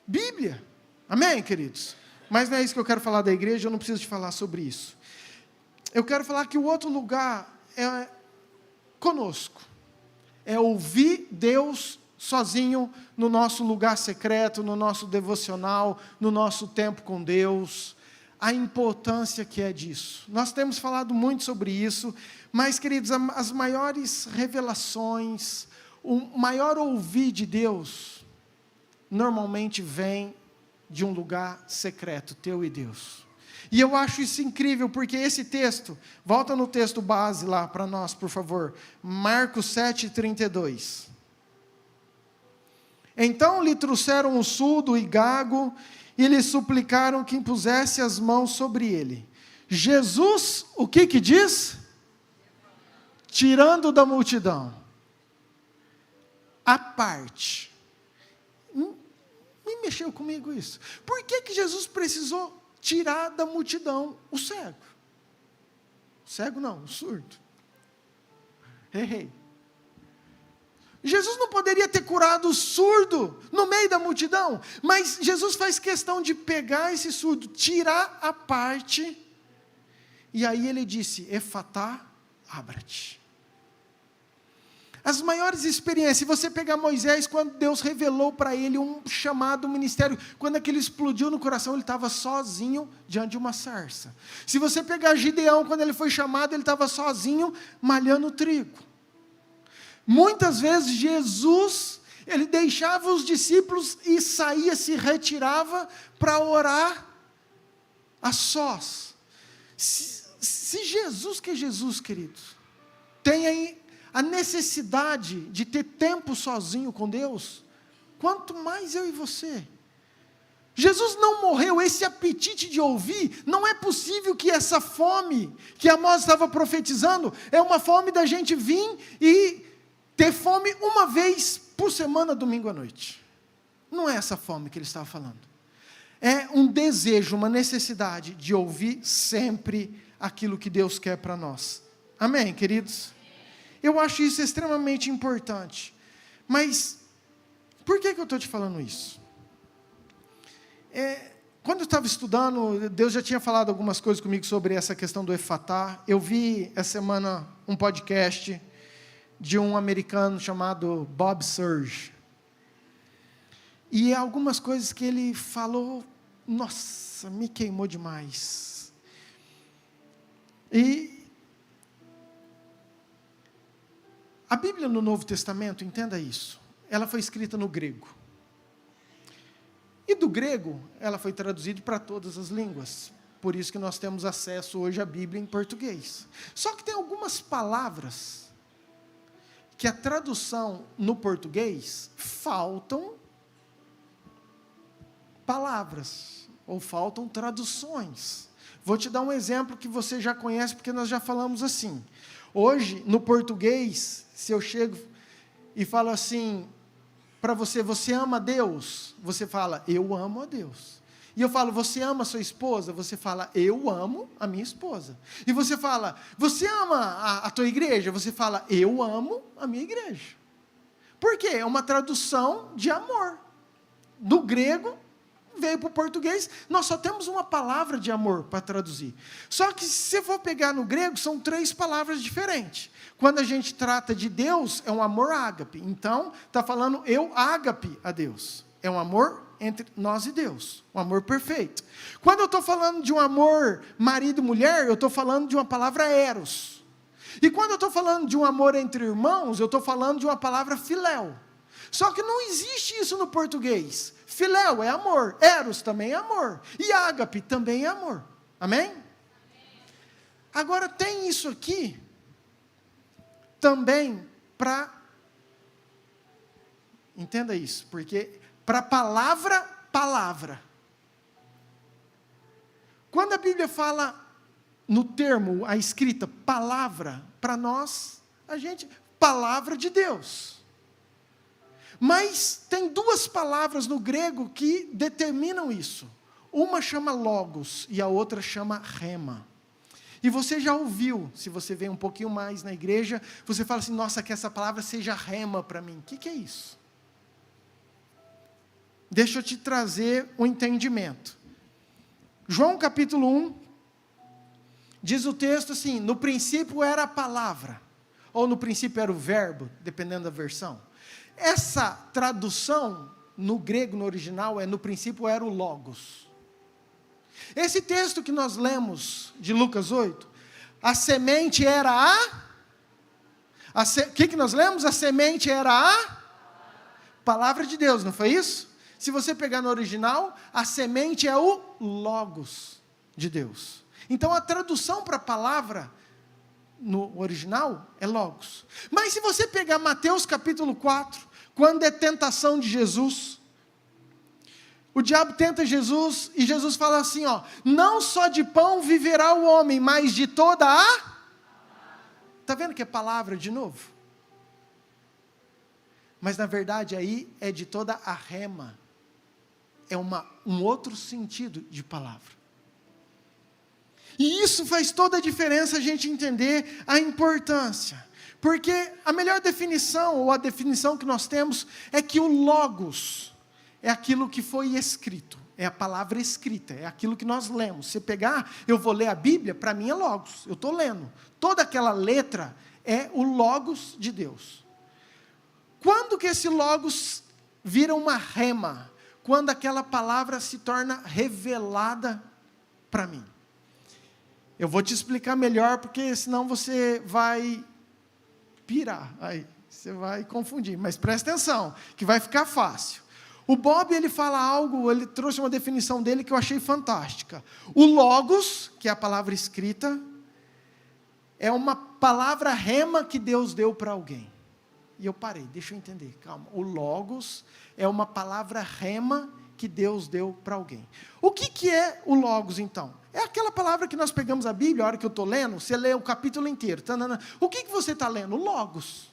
Bíblia, amém, queridos? Mas não é isso que eu quero falar da igreja, eu não preciso te falar sobre isso. Eu quero falar que o outro lugar é conosco, é ouvir Deus sozinho no nosso lugar secreto, no nosso devocional, no nosso tempo com Deus, a importância que é disso. Nós temos falado muito sobre isso, mas, queridos, as maiores revelações, o maior ouvir de Deus, normalmente vem de um lugar secreto, teu e Deus. E eu acho isso incrível, porque esse texto, volta no texto base lá para nós, por favor, Marcos 7:32. Então lhe trouxeram um surdo e gago, e lhe suplicaram que impusesse as mãos sobre ele. Jesus, o que diz? Tirando da multidão, à parte. Me mexeu comigo isso. Por que Jesus precisou tirar da multidão o cego? O cego não, o surdo. Errei. Jesus não poderia ter curado o surdo no meio da multidão, mas Jesus faz questão de pegar esse surdo, tirar a parte, e aí ele disse, Efatá, abra-te. As maiores experiências, se você pegar Moisés, quando Deus revelou para ele um chamado ministério, quando aquele explodiu no coração, ele estava sozinho diante de uma sarça. Se você pegar Gideão, quando ele foi chamado, ele estava sozinho malhando trigo. Muitas vezes Jesus, ele deixava os discípulos e saía, se retirava para orar a sós. Se Jesus, que é Jesus, queridos, tem aí a necessidade de ter tempo sozinho com Deus, quanto mais eu e você. Jesus não morreu, esse apetite de ouvir, não é possível que essa fome, que Amós estava profetizando, é uma fome da gente vir e ter fome uma vez por semana, domingo à noite. Não é essa fome que ele estava falando. É um desejo, uma necessidade de ouvir sempre aquilo que Deus quer para nós. Amém, queridos? Eu acho isso extremamente importante. Mas, por que eu estou te falando isso? Quando eu estava estudando, Deus já tinha falado algumas coisas comigo sobre essa questão do Efatá. Eu vi essa semana um podcast de um americano chamado Bob Surge. E algumas coisas que ele falou, nossa, me queimou demais. E a Bíblia no Novo Testamento, entenda isso, ela foi escrita no grego. E do grego, ela foi traduzida para todas as línguas. Por isso que nós temos acesso hoje à Bíblia em português. Só que tem algumas palavras que a tradução no português faltam palavras, ou faltam traduções. Vou te dar um exemplo que você já conhece, porque nós já falamos assim. Hoje, no português, se eu chego e falo assim para você, você ama a Deus? Você fala, eu amo a Deus. E eu falo, você ama a sua esposa? Você fala, eu amo a minha esposa. E você fala, você ama a tua igreja? Você fala, eu amo a minha igreja. Por quê? É uma tradução de amor. Do grego, veio para o português, nós só temos uma palavra de amor para traduzir. Só que se você for pegar no grego, são 3 palavras diferentes. Quando a gente trata de Deus, é um amor ágape. Então, está falando eu ágape a Deus. É um amor entre nós e Deus, um amor perfeito. Quando eu estou falando de um amor marido e mulher, eu estou falando de uma palavra eros. E quando eu estou falando de um amor entre irmãos, eu estou falando de uma palavra filéu. Só que não existe isso no português. Filéu é amor, eros também é amor, e ágape também é amor. Amém? Agora tem isso aqui também para, entenda isso, porque para palavra. Quando a Bíblia fala no termo, a escrita palavra, para nós, palavra de Deus. Mas tem 2 palavras no grego que determinam isso. Uma chama logos e a outra chama rema. E você já ouviu, se você vem um pouquinho mais na igreja, você fala assim, nossa, que essa palavra seja rema para mim. O que é isso? Deixa eu te trazer um entendimento. João capítulo 1, diz o texto assim, no princípio era a palavra, ou no princípio era o verbo, dependendo da versão. Essa tradução, no grego, no original, no princípio era o logos. Esse texto que nós lemos, de Lucas 8, a semente era o que nós lemos? A semente era a palavra de Deus, não foi isso? Se você pegar no original, a semente é o logos de Deus. Então a tradução para a palavra no original é logos. Mas se você pegar Mateus capítulo 4, quando é tentação de Jesus, o diabo tenta Jesus e Jesus fala assim, não só de pão viverá o homem, mas de toda a... Está vendo que é palavra de novo? Mas na verdade aí é de toda a rema. É um outro sentido de palavra. E isso faz toda a diferença a gente entender a importância. Porque a melhor definição, ou a definição que nós temos, é que o logos é aquilo que foi escrito. É a palavra escrita, é aquilo que nós lemos. Se pegar, eu vou ler a Bíblia, para mim é logos. Eu estou lendo. Toda aquela letra é o logos de Deus. Quando que esse logos vira uma rema? Quando aquela palavra se torna revelada para mim. Eu vou te explicar melhor, porque senão você vai pirar, aí você vai confundir, mas presta atenção, que vai ficar fácil. O Bob, ele fala algo, ele trouxe uma definição dele que eu achei fantástica. O logos, que é a palavra escrita, é uma palavra rema que Deus deu para alguém. E eu parei, deixa eu entender, calma. O logos é uma palavra rema que Deus deu para alguém. O que é o logos, então? É aquela palavra que nós pegamos a Bíblia, a hora que eu estou lendo, você lê o capítulo inteiro. O que você está lendo? O logos.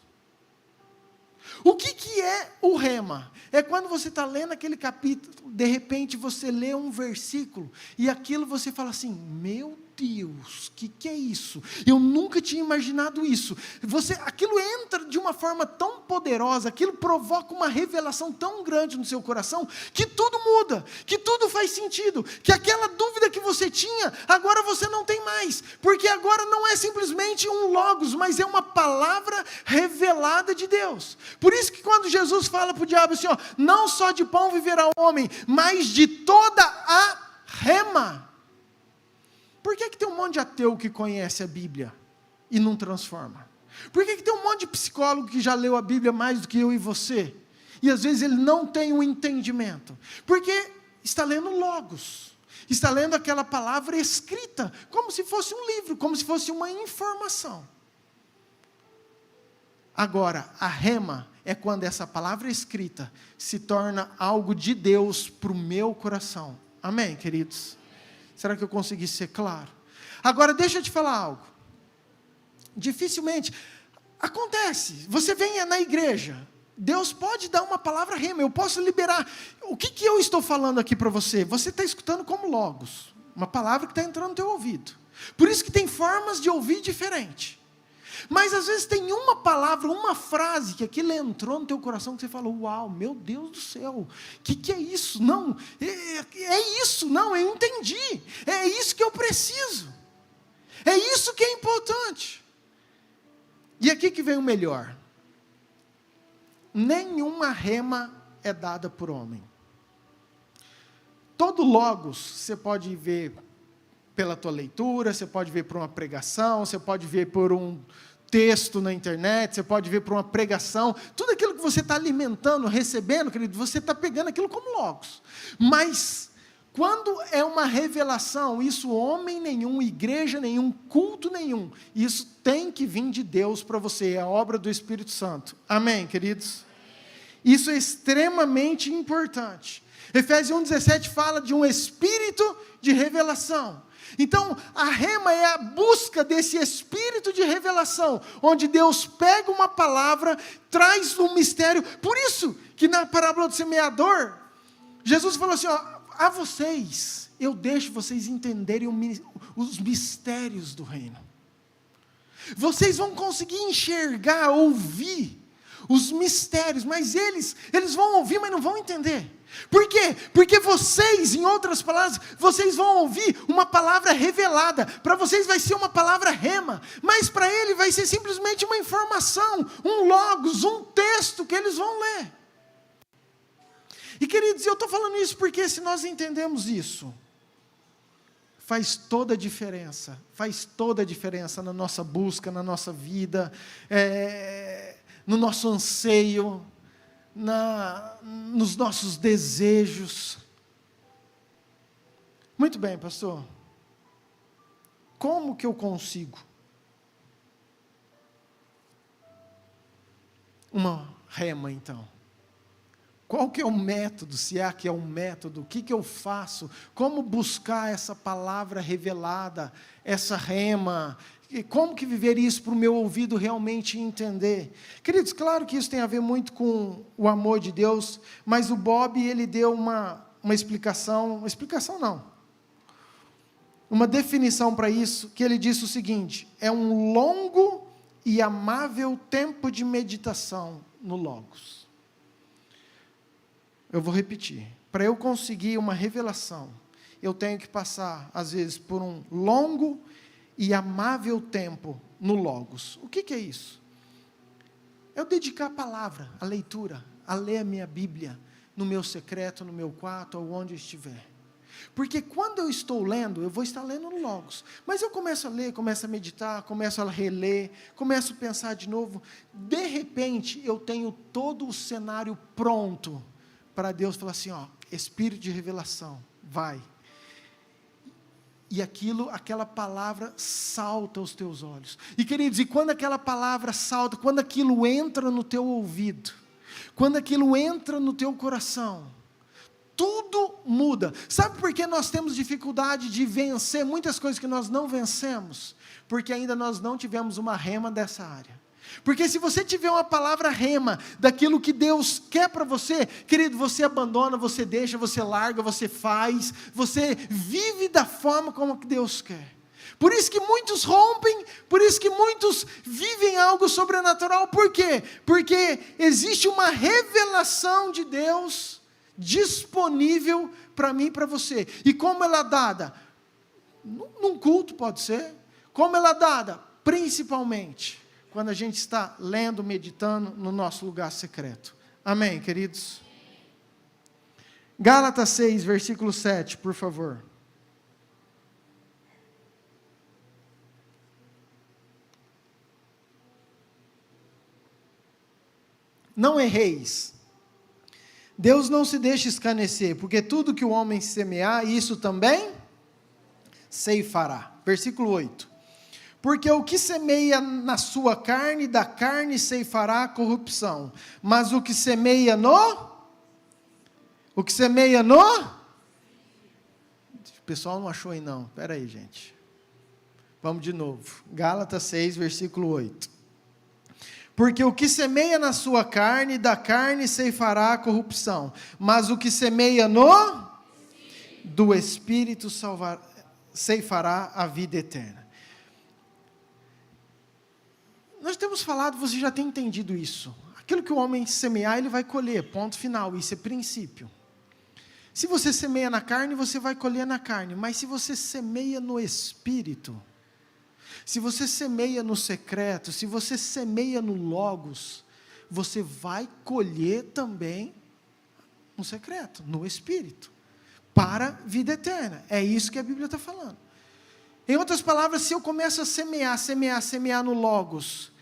O que é o rema? É quando você está lendo aquele capítulo, de repente você lê um versículo, e aquilo você fala assim, meu Deus, que é isso? Eu nunca tinha imaginado isso. Aquilo entra de uma forma tão poderosa, aquilo provoca uma revelação tão grande no seu coração, que tudo muda, que tudo faz sentido, que aquela dúvida que você tinha, agora você não tem mais, porque agora não é simplesmente um logos, mas é uma palavra revelada de Deus. Por isso que quando Jesus fala para o diabo assim, não só de pão viverá o homem, mas de toda a rema. Por que tem um monte de ateu que conhece a Bíblia e não transforma? Por que tem um monte de psicólogo que já leu a Bíblia mais do que eu e você? E às vezes ele não tem um entendimento. Porque está lendo logos. Está lendo aquela palavra escrita, como se fosse um livro, como se fosse uma informação. Agora, a rema é quando essa palavra escrita se torna algo de Deus para o meu coração. Amém, queridos? Será que eu consegui ser claro? Agora, deixa eu te falar algo. Dificilmente acontece, você vem na igreja, Deus pode dar uma palavra rema, eu posso liberar. O que eu estou falando aqui para você? Você está escutando como logos, uma palavra que está entrando no teu ouvido. Por isso que tem formas de ouvir diferente. Mas às vezes tem uma palavra, uma frase que aquilo entrou no teu coração que você falou: uau, meu Deus do céu, que é isso? Não, é isso, não, eu entendi, é isso que eu preciso, é isso que é importante. E aqui que vem o melhor: nenhuma rema é dada por homem. Todo logos você pode ver pela tua leitura, você pode ver por uma pregação, você pode ver por um texto na internet, você pode ver por uma pregação, tudo aquilo que você está alimentando, recebendo, querido, você está pegando aquilo como logos. Mas, quando é uma revelação, isso homem nenhum, igreja nenhum, culto nenhum, isso tem que vir de Deus para você, é a obra do Espírito Santo. Amém, queridos? Isso é extremamente importante. Efésios 1,17 fala de um espírito de revelação. Então, a rema é a busca desse espírito de revelação, onde Deus pega uma palavra, traz um mistério. Por isso que na parábola do semeador, Jesus falou assim: ó, a vocês, eu deixo vocês entenderem os mistérios do reino. Vocês vão conseguir enxergar, ouvir os mistérios, mas eles vão ouvir, mas não vão entender. Por quê? Porque vocês, em outras palavras, vocês vão ouvir uma palavra revelada. Para vocês vai ser uma palavra rema, mas para ele vai ser simplesmente uma informação, um logos, um texto que eles vão ler. E queridos, eu estou falando isso porque se nós entendemos isso, faz toda a diferença na nossa busca, na nossa vida, no nosso anseio, nos nossos desejos. Muito bem, pastor. Como que eu consigo uma rema, então? Qual que é o método, se há que é um método? O que eu faço? Como buscar essa palavra revelada, essa rema? E como que viver isso para o meu ouvido realmente entender? Queridos, claro que isso tem a ver muito com o amor de Deus, mas o Bob, ele deu uma explicação não, uma definição para isso, que ele disse o seguinte: é um longo e amável tempo de meditação no Logos. Eu vou repetir. Para eu conseguir uma revelação, eu tenho que passar, às vezes, por um longo e amável tempo no Logos. O que é isso? É eu dedicar a palavra, a leitura, a ler a minha Bíblia, no meu secreto, no meu quarto, ou onde eu estiver. Porque quando eu estou lendo, eu vou estar lendo no Logos. Mas eu começo a ler, começo a meditar, começo a reler, começo a pensar de novo. De repente, eu tenho todo o cenário pronto para Deus falar assim, ó, espírito de revelação, vai. E aquela palavra salta aos teus olhos. E queridos, e quando aquela palavra salta, quando aquilo entra no teu ouvido, quando aquilo entra no teu coração, tudo muda. Sabe por que nós temos dificuldade de vencer muitas coisas que nós não vencemos? Porque ainda nós não tivemos uma rema dessa área. Porque se você tiver uma palavra rema daquilo que Deus quer para você, querido, você abandona, você deixa, você larga, você faz, você vive da forma como que Deus quer. Por isso que muitos rompem, por isso que muitos vivem algo sobrenatural. Por quê? Porque existe uma revelação de Deus disponível para mim e para você. E como ela é dada? Num culto pode ser. Como ela é dada? Principalmente quando a gente está lendo, meditando no nosso lugar secreto. Amém, queridos? Gálatas 6, versículo 7, por favor. Não erreis. Deus não se deixa escarnecer, porque tudo que o homem semear, isso também ceifará. Versículo 8. Porque o que semeia na sua carne, da carne ceifará a corrupção. Mas o que semeia no... O que semeia no... O pessoal não achou aí não. Espera aí, gente. Vamos de novo. Gálatas 6, versículo 8. Porque o que semeia na sua carne, da carne ceifará a corrupção. Mas o que semeia no... do Espírito ceifará a vida eterna. Nós temos falado, você já tem entendido isso. Aquilo que o homem semear, ele vai colher, ponto final, isso é princípio. Se você semeia na carne, você vai colher na carne, mas se você semeia no Espírito, se você semeia no secreto, se você semeia no Logos, você vai colher também no secreto, no Espírito, para a vida eterna. É isso que a Bíblia está falando. Em outras palavras, se eu começo a semear no Logos,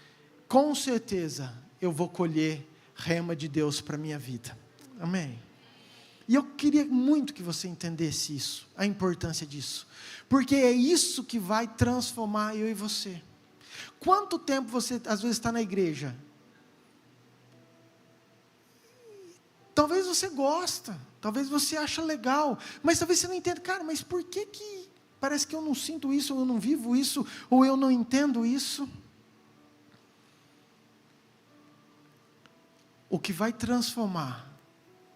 com certeza eu vou colher rema de Deus para a minha vida. Amém? E eu queria muito que você entendesse isso, a importância disso. Porque é isso que vai transformar eu e você. Quanto tempo você às vezes está na igreja? Talvez você gosta, talvez você acha legal, mas talvez você não entenda, cara, mas por que parece que eu não sinto isso, ou eu não vivo isso, ou eu não entendo isso? O que vai transformar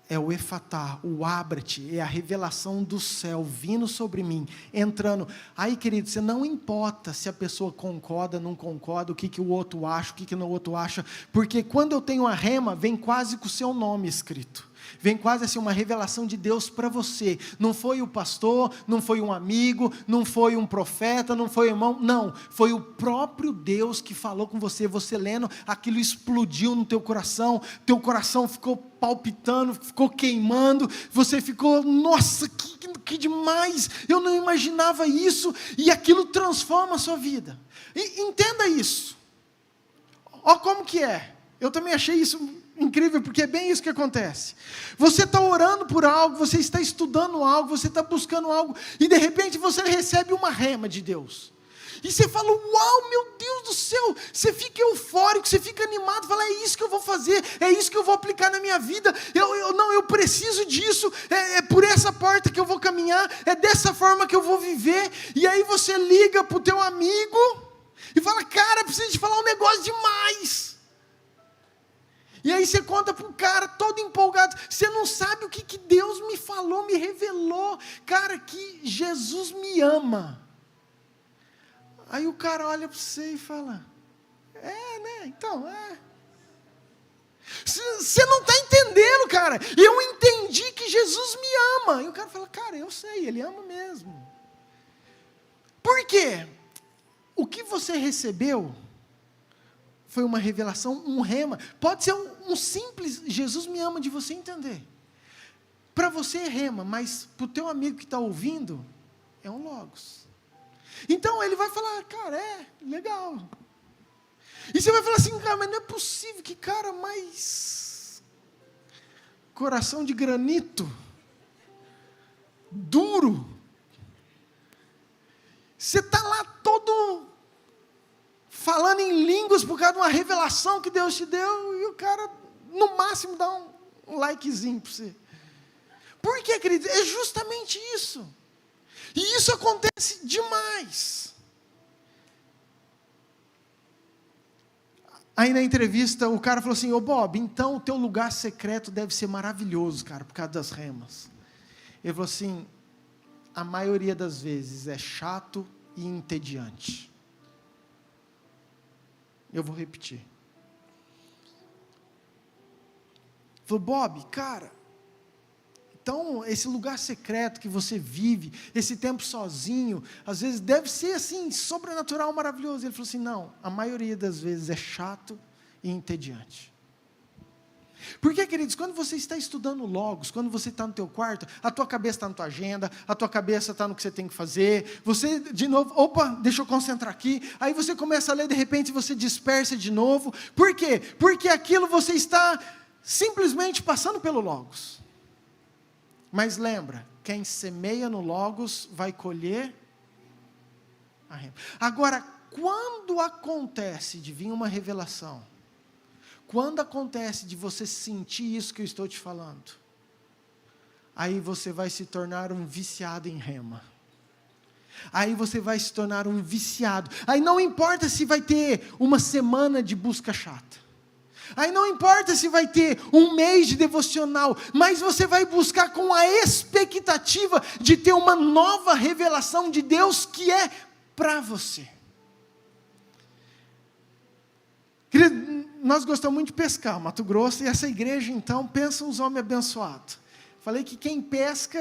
é o efatá, o ábrate, é a revelação do céu vindo sobre mim, entrando. Aí, querido, você não importa se a pessoa concorda, não concorda, o que o outro acha, o que o outro acha, porque quando eu tenho a rema, vem quase com o seu nome escrito. Vem quase assim uma revelação de Deus para você. Não foi o pastor, não foi um amigo, não foi um profeta, não foi um irmão, não. Foi o próprio Deus que falou com você. Você lendo, aquilo explodiu no teu coração ficou palpitando, ficou queimando, você ficou, nossa, que demais, eu não imaginava isso, e aquilo transforma a sua vida. Entenda isso. Olha como que é. Eu também achei isso incrível, porque é bem isso que acontece. Você está orando por algo, você está estudando algo, você está buscando algo, e de repente você recebe uma rema de Deus. E você fala, uau, meu Deus do céu, você fica eufórico, você fica animado, fala, é isso que eu vou fazer, é isso que eu vou aplicar na minha vida, eu preciso disso, é por essa porta que eu vou caminhar, é dessa forma que eu vou viver. E aí você liga para o teu amigo, e fala, cara, preciso te falar um negócio demais. E aí você conta para um cara todo empolgado, você não sabe o que Deus me falou, me revelou, cara, que Jesus me ama. Aí o cara olha para você e fala, então. Você não está entendendo, cara, eu entendi que Jesus me ama. E o cara fala, cara, eu sei, Ele ama mesmo. Por quê? O que você recebeu foi uma revelação, um rema. Pode ser um simples, Jesus me ama, de você entender. Para você é rema, mas para o teu amigo que está ouvindo, é um logos. Então ele vai falar, cara, legal. E você vai falar assim, cara, mas não é possível, que cara mais coração de granito, duro. Você está lá todo falando em línguas por causa de uma revelação que Deus te deu, e o cara, no máximo, dá um likezinho para você. Por quê, querido? É justamente isso. E isso acontece demais. Aí na entrevista, o cara falou assim, ô Bob, então o teu lugar secreto deve ser maravilhoso, cara, por causa das remas. Ele falou assim, a maioria das vezes é chato e entediante. Eu vou repetir. Ele falou, Bob, cara, então esse lugar secreto que você vive, esse tempo sozinho, às vezes deve ser assim, sobrenatural, maravilhoso. Ele falou assim, não, a maioria das vezes é chato e entediante. Porque, queridos, quando você está estudando Logos, quando você está no teu quarto, a tua cabeça está na tua agenda, a tua cabeça está no que você tem que fazer, você, de novo, opa, deixa eu concentrar aqui, aí você começa a ler, de repente você dispersa de novo. Por quê? Porque aquilo você está simplesmente passando pelo Logos. Mas lembra, quem semeia no Logos vai colher a rema. Agora, quando acontece de vir uma revelação, quando acontece de você sentir isso que eu estou te falando, aí você vai se tornar um viciado em rema. Aí você vai se tornar um viciado. Aí não importa se vai ter uma semana de busca chata. Aí não importa se vai ter um mês de devocional, mas você vai buscar com a expectativa de ter uma nova revelação de Deus que é para você. Querido, nós gostamos muito de pescar, Mato Grosso, e essa igreja então, pensa uns homens abençoados. Falei que quem pesca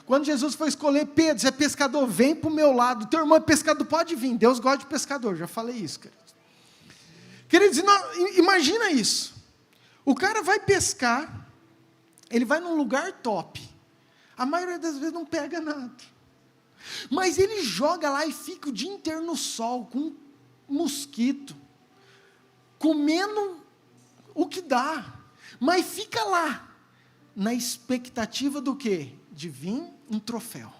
quando Jesus foi escolher Pedro, você é pescador, vem para o meu lado, teu irmão é pescador, pode vir, Deus gosta de pescador, já falei isso, queridos. Queridos, imagina isso, o cara vai pescar, ele vai num lugar top, a maioria das vezes não pega nada, mas ele joga lá e fica o dia inteiro no sol, com mosquito, comendo o que dá, mas fica lá, na expectativa do quê? De vir um troféu,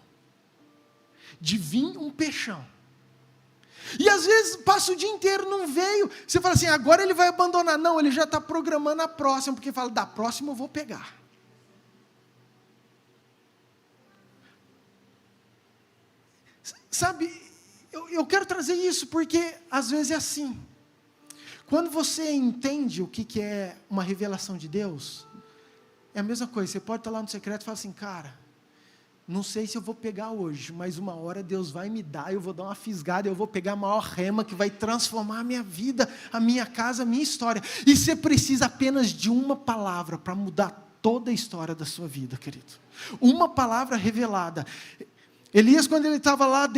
de vir um peixão. E às vezes passa o dia inteiro, não veio, você fala assim, agora ele vai abandonar. Não, ele já está programando a próxima, porque fala, da próxima eu vou pegar. Sabe, eu quero trazer isso, porque às vezes é assim, quando você entende o que é uma revelação de Deus, é a mesma coisa, você pode estar lá no secreto e falar assim, cara, não sei se eu vou pegar hoje, mas uma hora Deus vai me dar, eu vou dar uma fisgada, eu vou pegar a maior rema que vai transformar a minha vida, a minha casa, a minha história. E você precisa apenas de uma palavra para mudar toda a história da sua vida, querido. Uma palavra revelada. Elias, quando ele estava lá,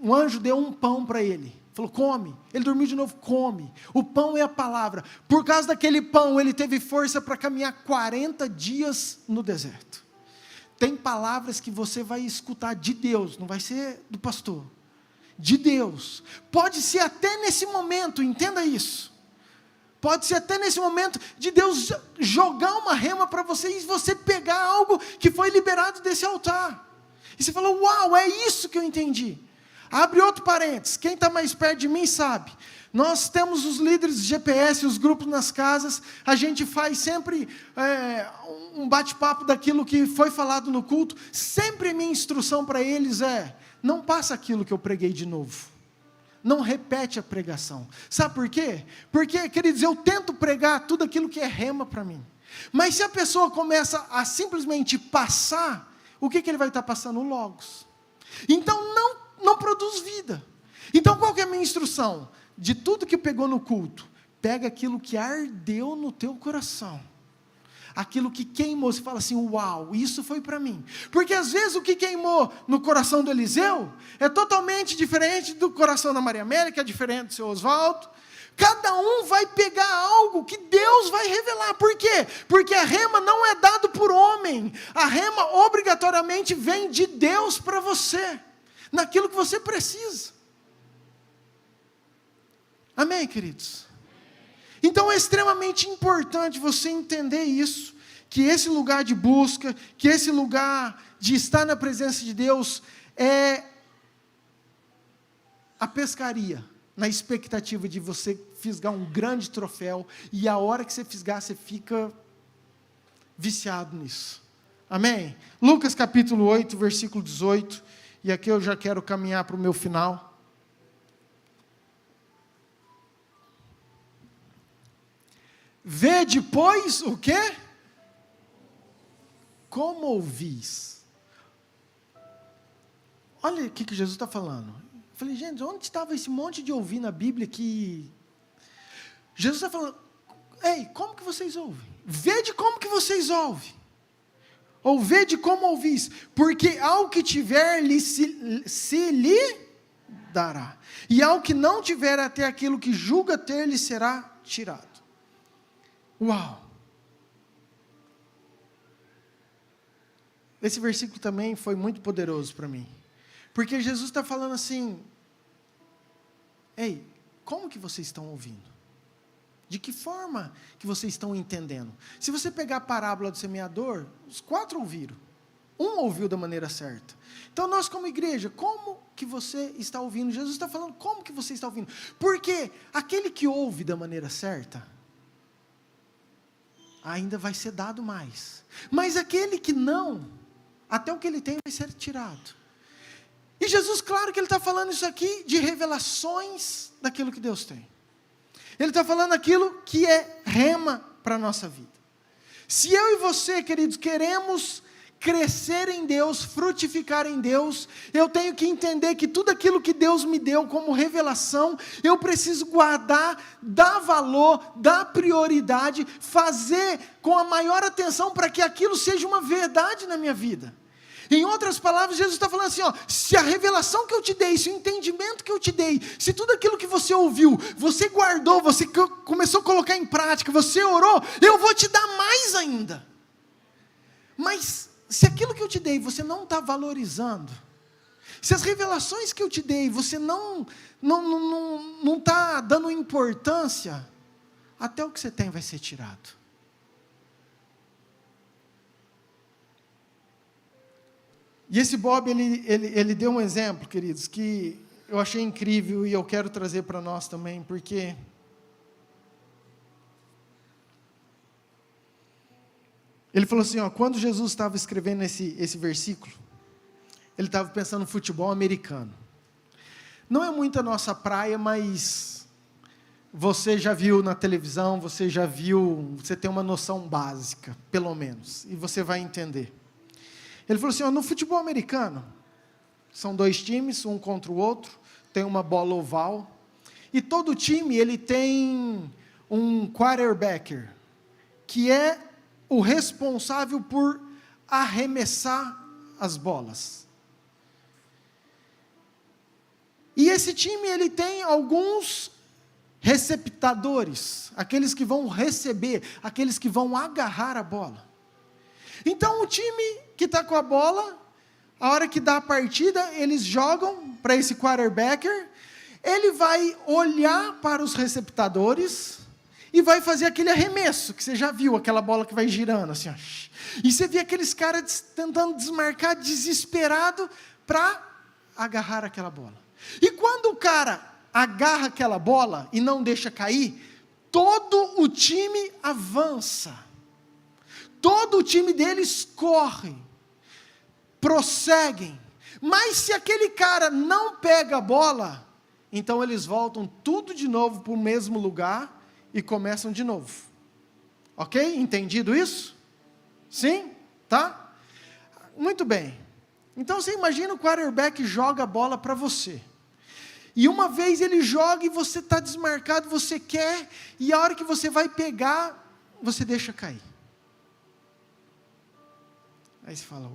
um anjo deu um pão para ele. Falou, come. Ele dormiu de novo, come. O pão é a palavra. Por causa daquele pão, ele teve força para caminhar 40 dias no deserto. Tem palavras que você vai escutar de Deus, não vai ser do pastor. De Deus. Pode ser até nesse momento, entenda isso. Pode ser até nesse momento de Deus jogar uma rema para você e você pegar algo que foi liberado desse altar. E você falou, uau, é isso que eu entendi. Abre outro parênteses, quem está mais perto de mim sabe, nós temos os líderes de GPS, os grupos nas casas, a gente faz sempre um bate-papo daquilo que foi falado no culto, sempre minha instrução para eles é, não passa aquilo que eu preguei de novo, não repete a pregação, sabe por quê? Porque, queridos, eu tento pregar tudo aquilo que é rema para mim, mas se a pessoa começa a simplesmente passar, o que ele vai estar passando? O Logos. Então não produz vida. Então qual que é a minha instrução? De tudo que pegou no culto, pega aquilo que ardeu no teu coração, aquilo que queimou, você fala assim, uau, isso foi para mim, porque às vezes o que queimou no coração do Eliseu, é totalmente diferente do coração da Maria Amélia, que é diferente do seu Oswaldo, cada um vai pegar algo que Deus vai revelar, por quê? Porque a rema não é dado por homem, a rema obrigatoriamente vem de Deus para você, naquilo que você precisa. Amém, queridos? Então é extremamente importante você entender isso, que esse lugar de busca, que esse lugar de estar na presença de Deus é a pescaria, na expectativa de você fisgar um grande troféu, e a hora que você fisgar, você fica viciado nisso. Amém? Lucas capítulo 8, versículo 18, e aqui eu já quero caminhar para o meu final. Vede, pois, o quê? Como ouvis? Olha o que Jesus está falando. Eu falei, gente, onde estava esse monte de ouvir na Bíblia que... Jesus está falando, ei, como que vocês ouvem? Vede como que vocês ouvem. Ou vede como ouvis, porque ao que tiver, se lhe dará. E ao que não tiver, até aquilo que julga ter, lhe será tirado. Uau! Esse versículo também foi muito poderoso para mim. Porque Jesus está falando assim, ei, como que vocês estão ouvindo? De que forma que vocês estão entendendo? Se você pegar a parábola do semeador, os 4 ouviram. um ouviu da maneira certa. Então nós como igreja, como que você está ouvindo? Jesus está falando, como que você está ouvindo? Porque aquele que ouve da maneira certa, ainda vai ser dado mais. Mas aquele que não, até o que ele tem vai ser tirado. E Jesus, claro que ele está falando isso aqui de revelações daquilo que Deus tem. Ele está falando aquilo que é rema para a nossa vida. Se eu e você, queridos, queremos crescer em Deus, frutificar em Deus, eu tenho que entender que tudo aquilo que Deus me deu como revelação, eu preciso guardar, dar valor, dar prioridade, fazer com a maior atenção para que aquilo seja uma verdade na minha vida. Em outras palavras, Jesus está falando assim, ó, se a revelação que eu te dei, se o entendimento que eu te dei, se tudo aquilo que você ouviu, você guardou, você começou a colocar em prática, você orou, eu vou te dar mais ainda. Mas se aquilo que eu te dei, você não está valorizando, se as revelações que eu te dei, você não está dando importância, até o que você tem vai ser tirado. E esse Bob, ele deu um exemplo, queridos, que eu achei incrível e eu quero trazer para nós também, porque ele falou assim, ó, quando Jesus estava escrevendo esse versículo, ele estava pensando no futebol americano. Não é muito a nossa praia, mas você já viu na televisão, você já viu, você tem uma noção básica, pelo menos, e você vai entender. Ele falou assim, ó, no futebol americano, são 2 times, um contra o outro, tem uma bola oval, e todo time ele tem um quarterback, que é o responsável por arremessar as bolas. E esse time ele tem alguns receptadores, aqueles que vão receber, aqueles que vão agarrar a bola. Então o time que está com a bola, a hora que dá a partida, eles jogam para esse quarterbacker, ele vai olhar para os receptadores e vai fazer aquele arremesso, que você já viu, aquela bola que vai girando, assim, ó. E você vê aqueles caras tentando desmarcar, desesperado, para agarrar aquela bola. E quando o cara agarra aquela bola e não deixa cair, todo o time avança. Todo o time deles corre, prosseguem, mas se aquele cara não pega a bola, então eles voltam tudo de novo para o mesmo lugar e começam de novo. Ok? Entendido isso? Sim? Tá? Muito bem. Então você imagina o quarterback joga a bola para você. E uma vez ele joga e você está desmarcado, você quer, e a hora que você vai pegar, você deixa cair. Aí você fala,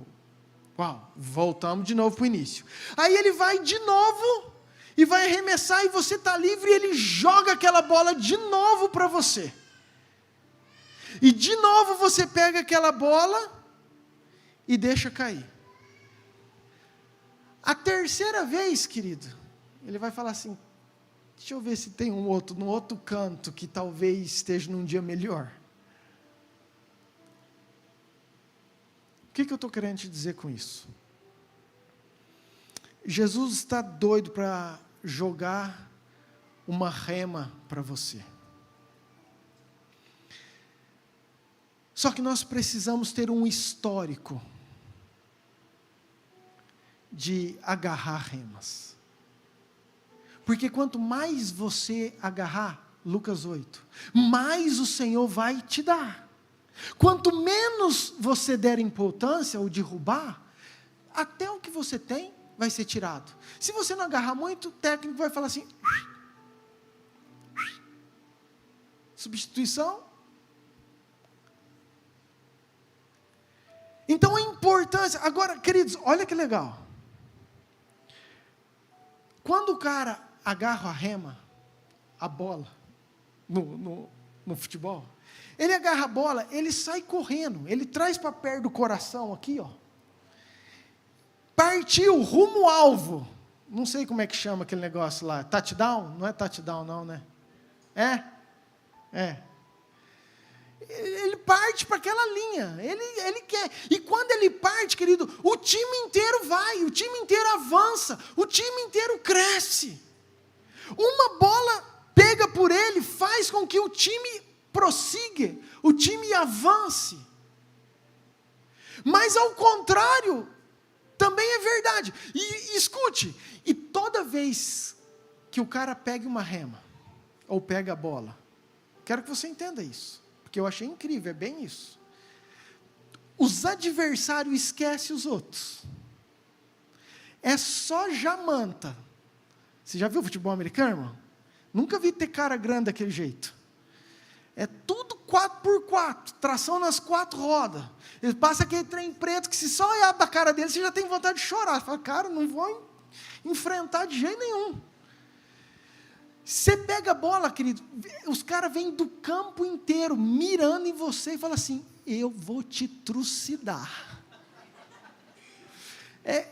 uau, voltamos de novo para o início. Aí ele vai de novo e vai arremessar e você está livre e ele joga aquela bola de novo para você. E de novo você pega aquela bola e deixa cair. A terceira vez, querido, ele vai falar assim, deixa eu ver se tem no outro canto que talvez esteja num dia melhor. O que eu estou querendo te dizer com isso? Jesus está doido para jogar uma rema para você. Só que nós precisamos ter um histórico de agarrar remas. Porque quanto mais você agarrar, Lucas 8, mais o Senhor vai te dar. Quanto menos você der importância ou derrubar, até o que você tem vai ser tirado. Se você não agarrar muito, o técnico vai falar assim, substituição. Então a importância, agora queridos, olha que legal. Quando o cara agarra a rema, a bola, no futebol, ele agarra a bola, ele sai correndo, ele traz para perto do coração aqui, ó. Partiu, rumo ao alvo. Não sei como é que chama aquele negócio lá. Touchdown? Não é touchdown não, né? É. Ele parte para aquela linha, ele quer. E quando ele parte, querido, o time inteiro vai, o time inteiro avança, o time inteiro cresce. Uma bola pega por ele, faz com que o time prossiga, o time avance. Mas ao contrário, também é verdade. E escute, e toda vez que o cara pega uma rema, ou pega a bola, quero que você entenda isso, porque eu achei incrível, é bem isso. Os adversários esquecem os outros. É só jamanta. Você já viu futebol americano, irmão? Nunca vi ter cara grande daquele jeito. É tudo 4x4, tração nas 4 rodas. Ele passa aquele trem preto que se só olhar para a cara dele, você já tem vontade de chorar. Você fala, cara, não vou enfrentar de jeito nenhum. Você pega a bola, querido, os caras vêm do campo inteiro mirando em você e falam assim, eu vou te trucidar.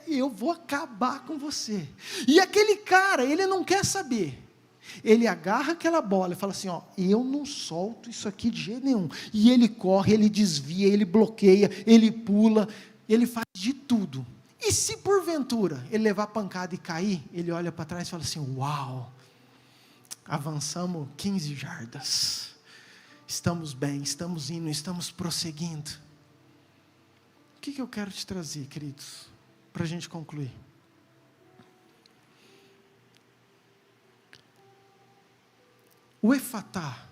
Eu vou acabar com você. E aquele cara, ele não quer saber. Ele agarra aquela bola e fala assim, eu não solto isso aqui de jeito nenhum. E ele corre, ele desvia, ele bloqueia, ele pula, ele faz de tudo. E se porventura ele levar pancada e cair, ele olha para trás e fala assim, uau, avançamos 15 jardas. Estamos bem, estamos indo, estamos prosseguindo. O que eu quero te trazer, queridos, para a gente concluir? O efatá,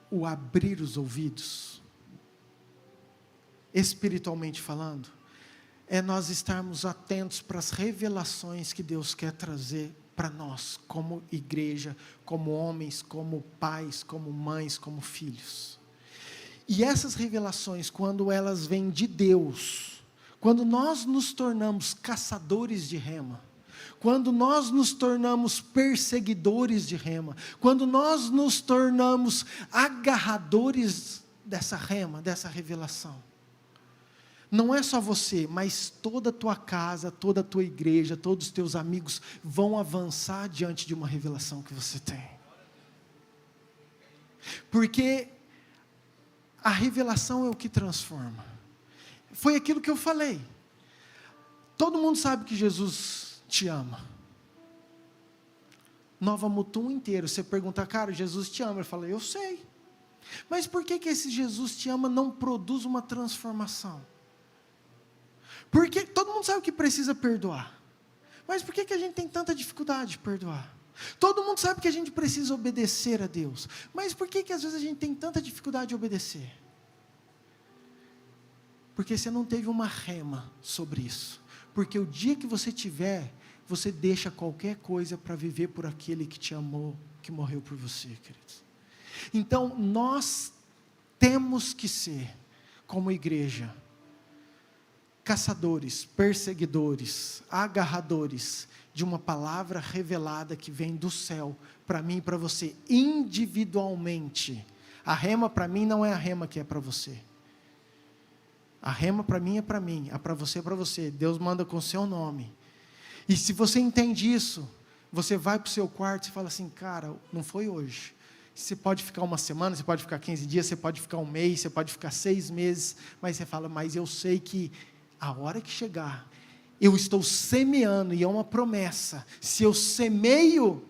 o abrir os ouvidos, espiritualmente falando, é nós estarmos atentos para as revelações que Deus quer trazer para nós, como igreja, como homens, como pais, como mães, como filhos. E essas revelações, quando elas vêm de Deus, quando nós nos tornamos caçadores de rema, quando nós nos tornamos perseguidores de rema, quando nós nos tornamos agarradores dessa rema, dessa revelação, não é só você, mas toda a tua casa, toda a tua igreja, todos os teus amigos vão avançar diante de uma revelação que você tem. Porque a revelação é o que transforma. Foi aquilo que eu falei. Todo mundo sabe que Jesus te ama. Nova Mutum inteiro, você pergunta, cara, Jesus te ama? Ele fala, eu sei. Mas por que esse Jesus te ama não produz uma transformação? Porque todo mundo sabe que precisa perdoar. Mas por que a gente tem tanta dificuldade de perdoar? Todo mundo sabe que a gente precisa obedecer a Deus. Mas por que às vezes a gente tem tanta dificuldade de obedecer? Porque você não teve uma rema sobre isso. Porque o dia que você tiver, você deixa qualquer coisa para viver por aquele que te amou, que morreu por você, queridos. Então, nós temos que ser, como igreja, caçadores, perseguidores, agarradores de uma palavra revelada que vem do céu, para mim e para você, individualmente. A rema para mim não é a rema que é para você. A rema para mim é para mim, a para você é para você. Deus manda com o seu nome. E se você entende isso, você vai para o seu quarto e fala assim, cara, não foi hoje. Você pode ficar uma semana, você pode ficar 15 dias, você pode ficar um mês, você pode ficar 6 meses, mas você fala, mas eu sei que a hora que chegar, eu estou semeando, e é uma promessa, se eu semeio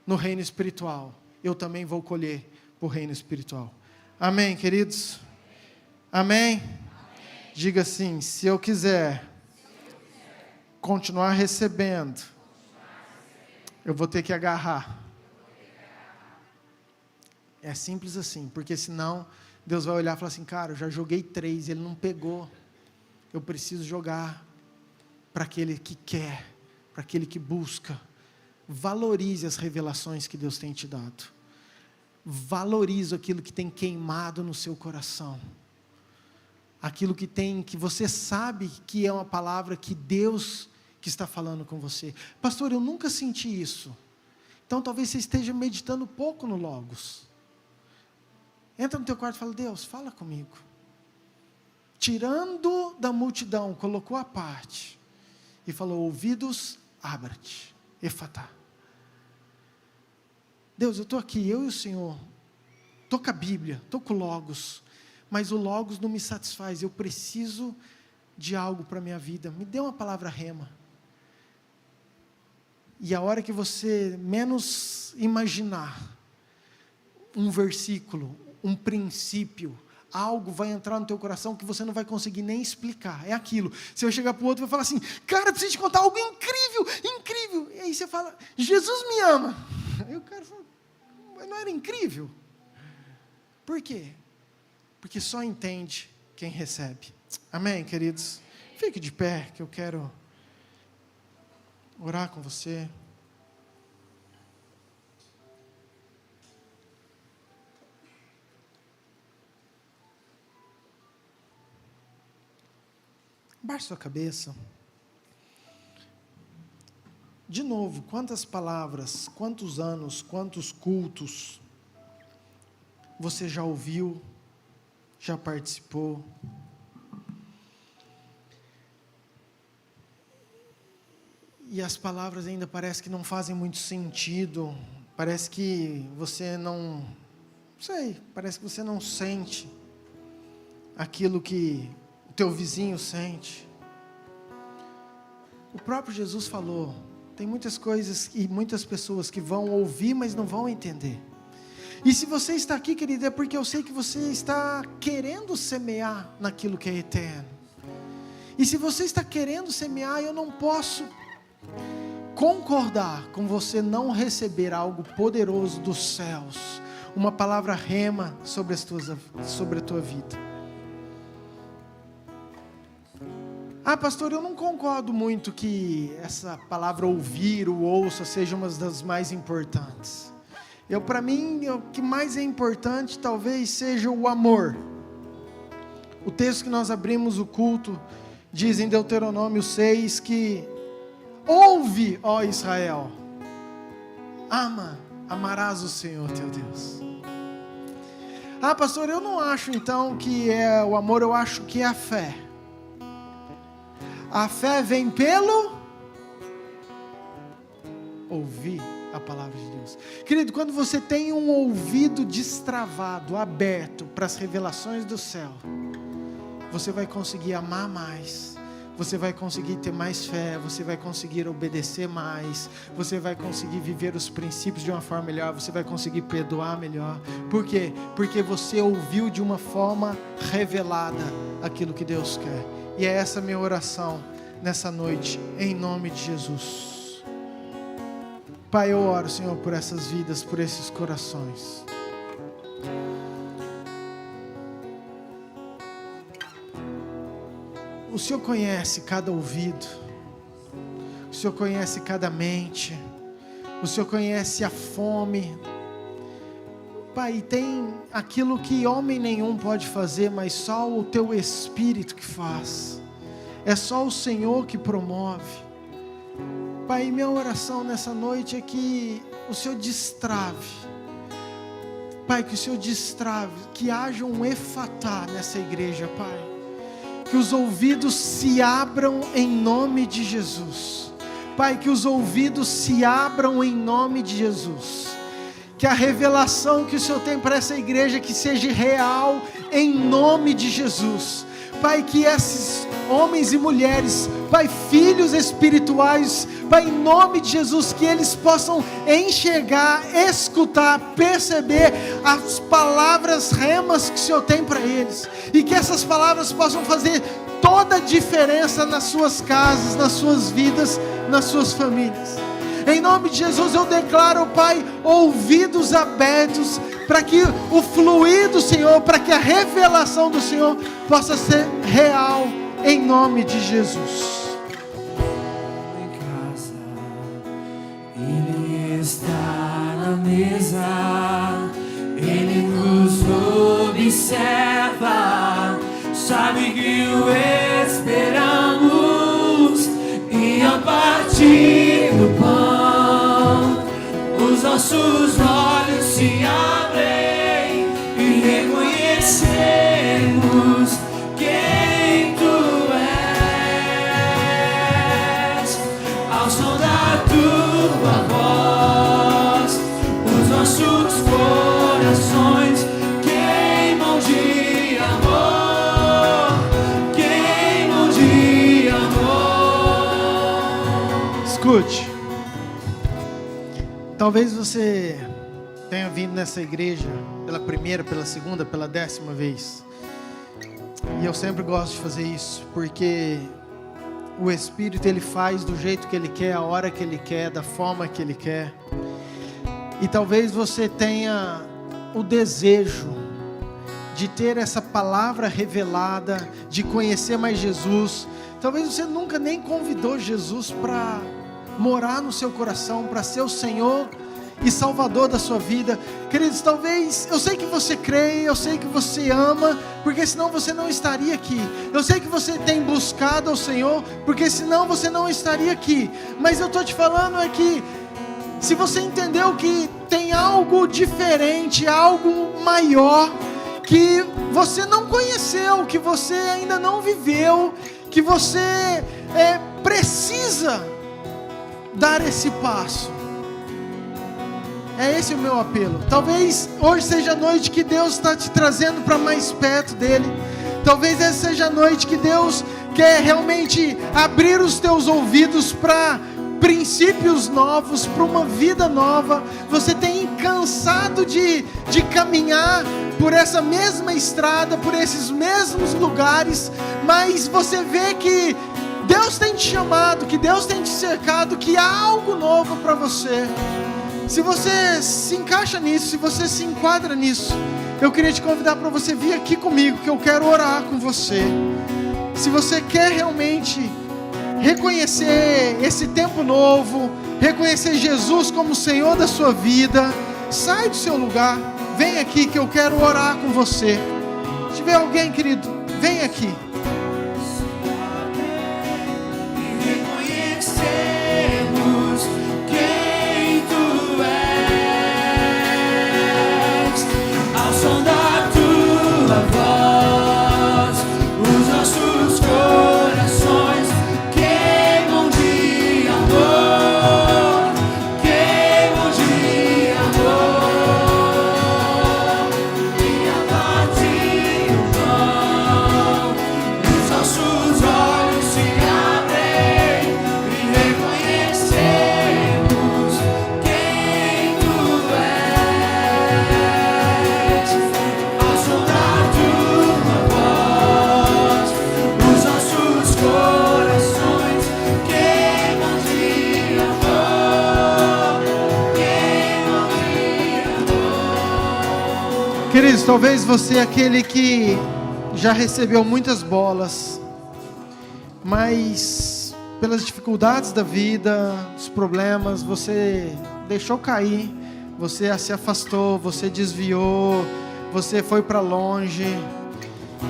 no reino espiritual, eu também vou colher para o reino espiritual. Amém, queridos? Amém? Diga assim, se eu quiser continuar recebendo, eu vou ter que agarrar. É simples assim, porque senão Deus vai olhar e falar assim, cara, eu já joguei 3, ele não pegou. Eu preciso jogar para aquele que quer, para aquele que busca. Valorize as revelações que Deus tem te dado. Valorize aquilo que tem queimado no seu coração. Aquilo que você sabe que é uma palavra que Deus que está falando com você. Pastor, eu nunca senti isso. Então talvez você esteja meditando pouco no Logos. Entra no teu quarto e fala, Deus, fala comigo. Tirando da multidão, colocou a parte e falou, ouvidos, abra-te, efatá. Deus, eu estou aqui, eu e o Senhor, estou com a Bíblia, estou com o Logos, mas o Logos não me satisfaz, eu preciso de algo para a minha vida, me dê uma palavra rema. E a hora que você menos imaginar, um versículo, um princípio, algo vai entrar no teu coração que você não vai conseguir nem explicar, é aquilo. Você vai chegar para o outro e vai falar assim, cara, eu preciso te contar algo incrível, incrível. E aí você fala, Jesus me ama. Aí o cara fala, mas não era incrível? Por quê? Porque só entende quem recebe. Amém, queridos? Fique de pé, que eu quero orar com você. Baixe sua cabeça. De novo, quantas palavras, quantos anos, quantos cultos você já ouviu, já participou? E as palavras ainda parece que não fazem muito sentido, parece que você não sei, parece que você não sente aquilo que o teu vizinho sente. O próprio Jesus falou, tem muitas coisas e muitas pessoas que vão ouvir, mas não vão entender. E se você está aqui, querido, é porque eu sei que você está querendo semear naquilo que é eterno. E se você está querendo semear, eu não posso concordar com você não receber algo poderoso dos céus, uma palavra rema sobre a tua vida. Ah, pastor, eu não concordo muito que essa palavra ouvir, o ouça, seja uma das mais importantes. Para mim, o que mais é importante talvez seja o amor. O texto que nós abrimos o culto diz em Deuteronômio 6 que ouve, ó Israel, amarás o Senhor teu Deus. Ah, pastor, eu não acho então que é o amor, eu acho que é a fé. A fé vem pelo ouvir a palavra de Deus. Querido, quando você tem um ouvido destravado, aberto para as revelações do céu, você vai conseguir amar mais, você vai conseguir ter mais fé, você vai conseguir obedecer mais, você vai conseguir viver os princípios de uma forma melhor, você vai conseguir perdoar melhor. Por quê? Porque você ouviu de uma forma revelada aquilo que Deus quer. E é essa minha oração nessa noite, em nome de Jesus. Pai, eu oro, Senhor, por essas vidas, por esses corações. O Senhor conhece cada ouvido, o Senhor conhece cada mente, o Senhor conhece a fome. Pai, tem aquilo que homem nenhum pode fazer, mas só o Teu Espírito que faz. É só o Senhor que promove. Pai, minha oração nessa noite é que o Senhor destrave. Pai, que o Senhor destrave, que haja um efatá nessa igreja, Pai. Que os ouvidos se abram em nome de Jesus. Pai, que os ouvidos se abram em nome de Jesus. Que a revelação que o Senhor tem para essa igreja, que seja real em nome de Jesus. Pai, que esses homens e mulheres, Pai, filhos espirituais, Pai, em nome de Jesus, que eles possam enxergar, escutar, perceber as palavras remas que o Senhor tem para eles, e que essas palavras possam fazer toda a diferença nas suas casas, nas suas vidas, nas suas famílias. Em nome de Jesus eu declaro, Pai, ouvidos abertos, para que o fluir do Senhor, para que a revelação do Senhor possa ser real, em nome de Jesus. Em casa, Ele está na mesa, Ele nos observa, sabe que o esperamos, e a partir do pão, os nossos olhos se abrem e reconhecemos quem Tu és. Ao som da Tua voz, os nossos corações Talvez você tenha vindo nessa igreja pela primeira, pela segunda, pela 10ª vez. E eu sempre gosto de fazer isso, porque o Espírito, ele faz do jeito que ele quer, a hora que ele quer, da forma que ele quer. E talvez você tenha o desejo de ter essa palavra revelada, de conhecer mais Jesus. Talvez você nunca nem convidou Jesus para morar no seu coração, para ser o Senhor e Salvador da sua vida. Queridos, talvez, eu sei que você crê, eu sei que você ama, porque senão você não estaria aqui. Eu sei que você tem buscado ao Senhor, porque senão você não estaria aqui. Mas eu estou te falando é que, se você entendeu que tem algo diferente, algo maior, que você não conheceu, que você ainda não viveu, que você precisa dar esse passo. É esse o meu apelo. Talvez hoje seja a noite que Deus está te trazendo para mais perto dEle. Talvez essa seja a noite que Deus quer realmente abrir os teus ouvidos para princípios novos, para uma vida nova. Você tem cansado de caminhar por essa mesma estrada, por esses mesmos lugares, mas você vê que Deus tem te chamado, que Deus tem te cercado, que há algo novo para você. Se você se encaixa nisso, se você se enquadra nisso, eu queria te convidar para você vir aqui comigo, que eu quero orar com você. Se você quer realmente reconhecer esse tempo novo, reconhecer Jesus como Senhor da sua vida, sai do seu lugar, vem aqui que eu quero orar com você. Se tiver alguém, querido, vem aqui. Queridos, talvez você é aquele que já recebeu muitas bolas, mas pelas dificuldades da vida, os problemas, você deixou cair, você se afastou, você desviou, você foi para longe,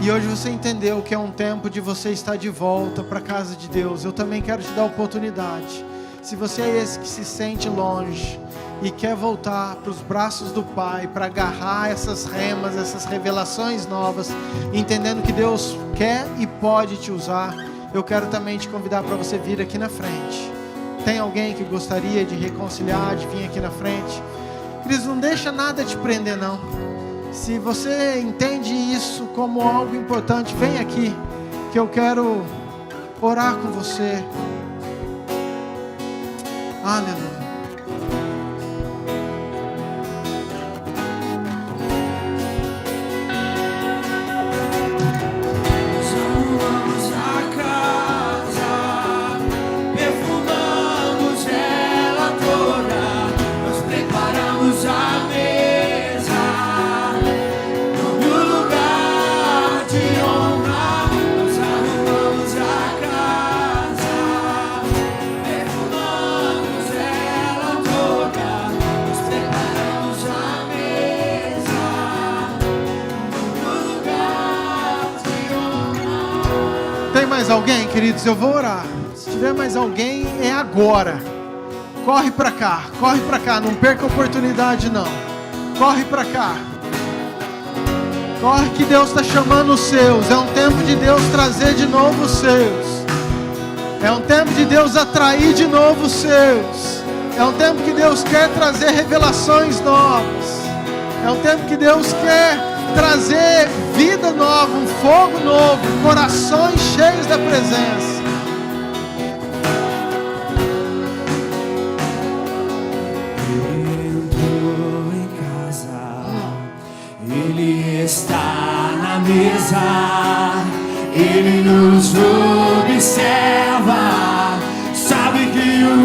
e hoje você entendeu que é um tempo de você estar de volta para a casa de Deus. Eu também quero te dar a oportunidade. Se você é esse que se sente longe e quer voltar para os braços do Pai, para agarrar essas remas, essas revelações novas, entendendo que Deus quer e pode te usar, eu quero também te convidar para você vir aqui na frente. Tem alguém que gostaria de reconciliar, de vir aqui na frente? Queridos, não deixa nada te prender não. Se você entende isso como algo importante, vem aqui, que eu quero orar com você. Aleluia. Mais alguém, queridos? Eu vou orar. Se tiver mais alguém, é agora. Corre para cá, não perca a oportunidade não. Corre para cá. Corre que Deus está chamando os seus. É um tempo de Deus trazer de novo os seus. É um tempo de Deus atrair de novo os seus. É um tempo que Deus quer trazer revelações novas. É um tempo que Deus quer trazer vida nova, um fogo novo, corações cheios da presença. está na mesa, Ele nos observa, sabe que o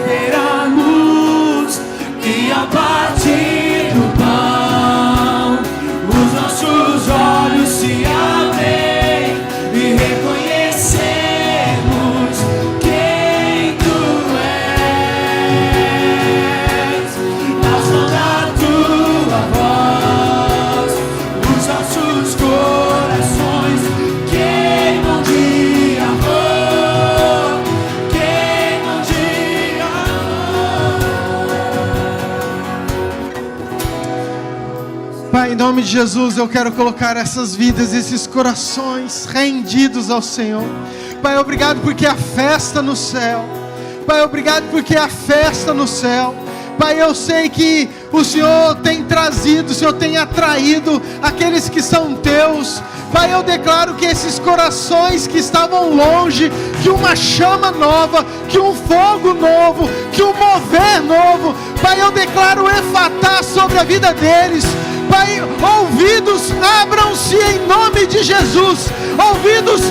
esperamos, e a partir do pão, os nossos olhos se abrem e reconhecemos quem Tu és. Ao som da Tua voz, os nossos corações queimam de amor, queimam de amor. Pai, em nome de Jesus, eu quero colocar essas vidas, esses corações rendidos ao Senhor. Pai, obrigado porque há festa no céu. Pai, obrigado porque há festa no céu. Pai, eu sei que o Senhor tem trazido, o Senhor tem atraído aqueles que são Teus. Pai, eu declaro que esses corações que estavam longe, que uma chama nova, que um fogo novo, que um mover novo, Pai, eu declaro efatá sobre a vida deles. Pai, ouvidos abram-se em nome de Jesus. Ouvidos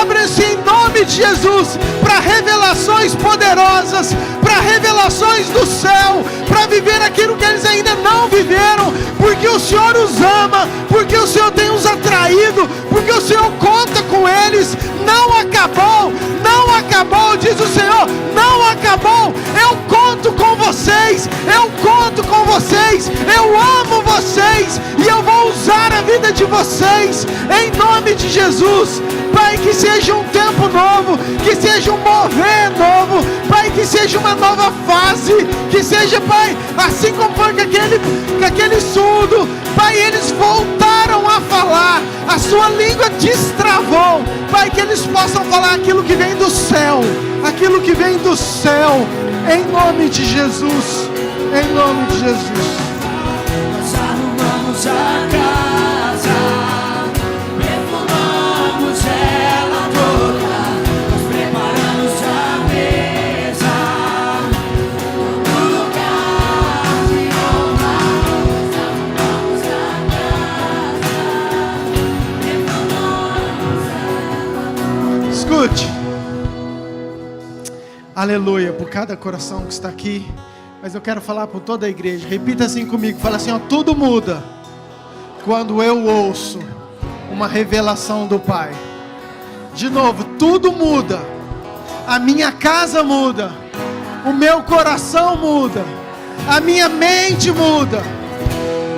abrem-se em nome de Jesus para revelações poderosas, para revelações do céu, para viver aquilo que eles ainda não viveram, porque o Senhor os ama, porque o Senhor tem os atraído, porque o Senhor conta com eles. Não acabou, não acabou, diz o Senhor, não acabou. Eu conto com vocês, eu conto com vocês, eu amo vocês e eu vou usar a vida de vocês em nome de Jesus. Pai, que seja um tempo novo, que seja um mover novo, Pai, que seja uma nova fase, que seja, Pai, assim como foi com aquele surdo, Pai, eles voltaram a falar, a sua língua destravou, Pai, que eles possam falar aquilo que vem do céu, aquilo que vem do céu, em nome de Jesus, em nome de Jesus. Nós arrumamos a casa, perfumamos ela toda, nós preparamos a mesa, no lugar de honra. Nós arrumamos a casa, perfumamos ela toda. Escute, aleluia, por cada coração que está aqui, mas eu quero falar por toda a igreja. Repita assim comigo, fala assim, ó, tudo muda quando eu ouço uma revelação do Pai. De novo, tudo muda. A minha casa muda, o meu coração muda, a minha mente muda,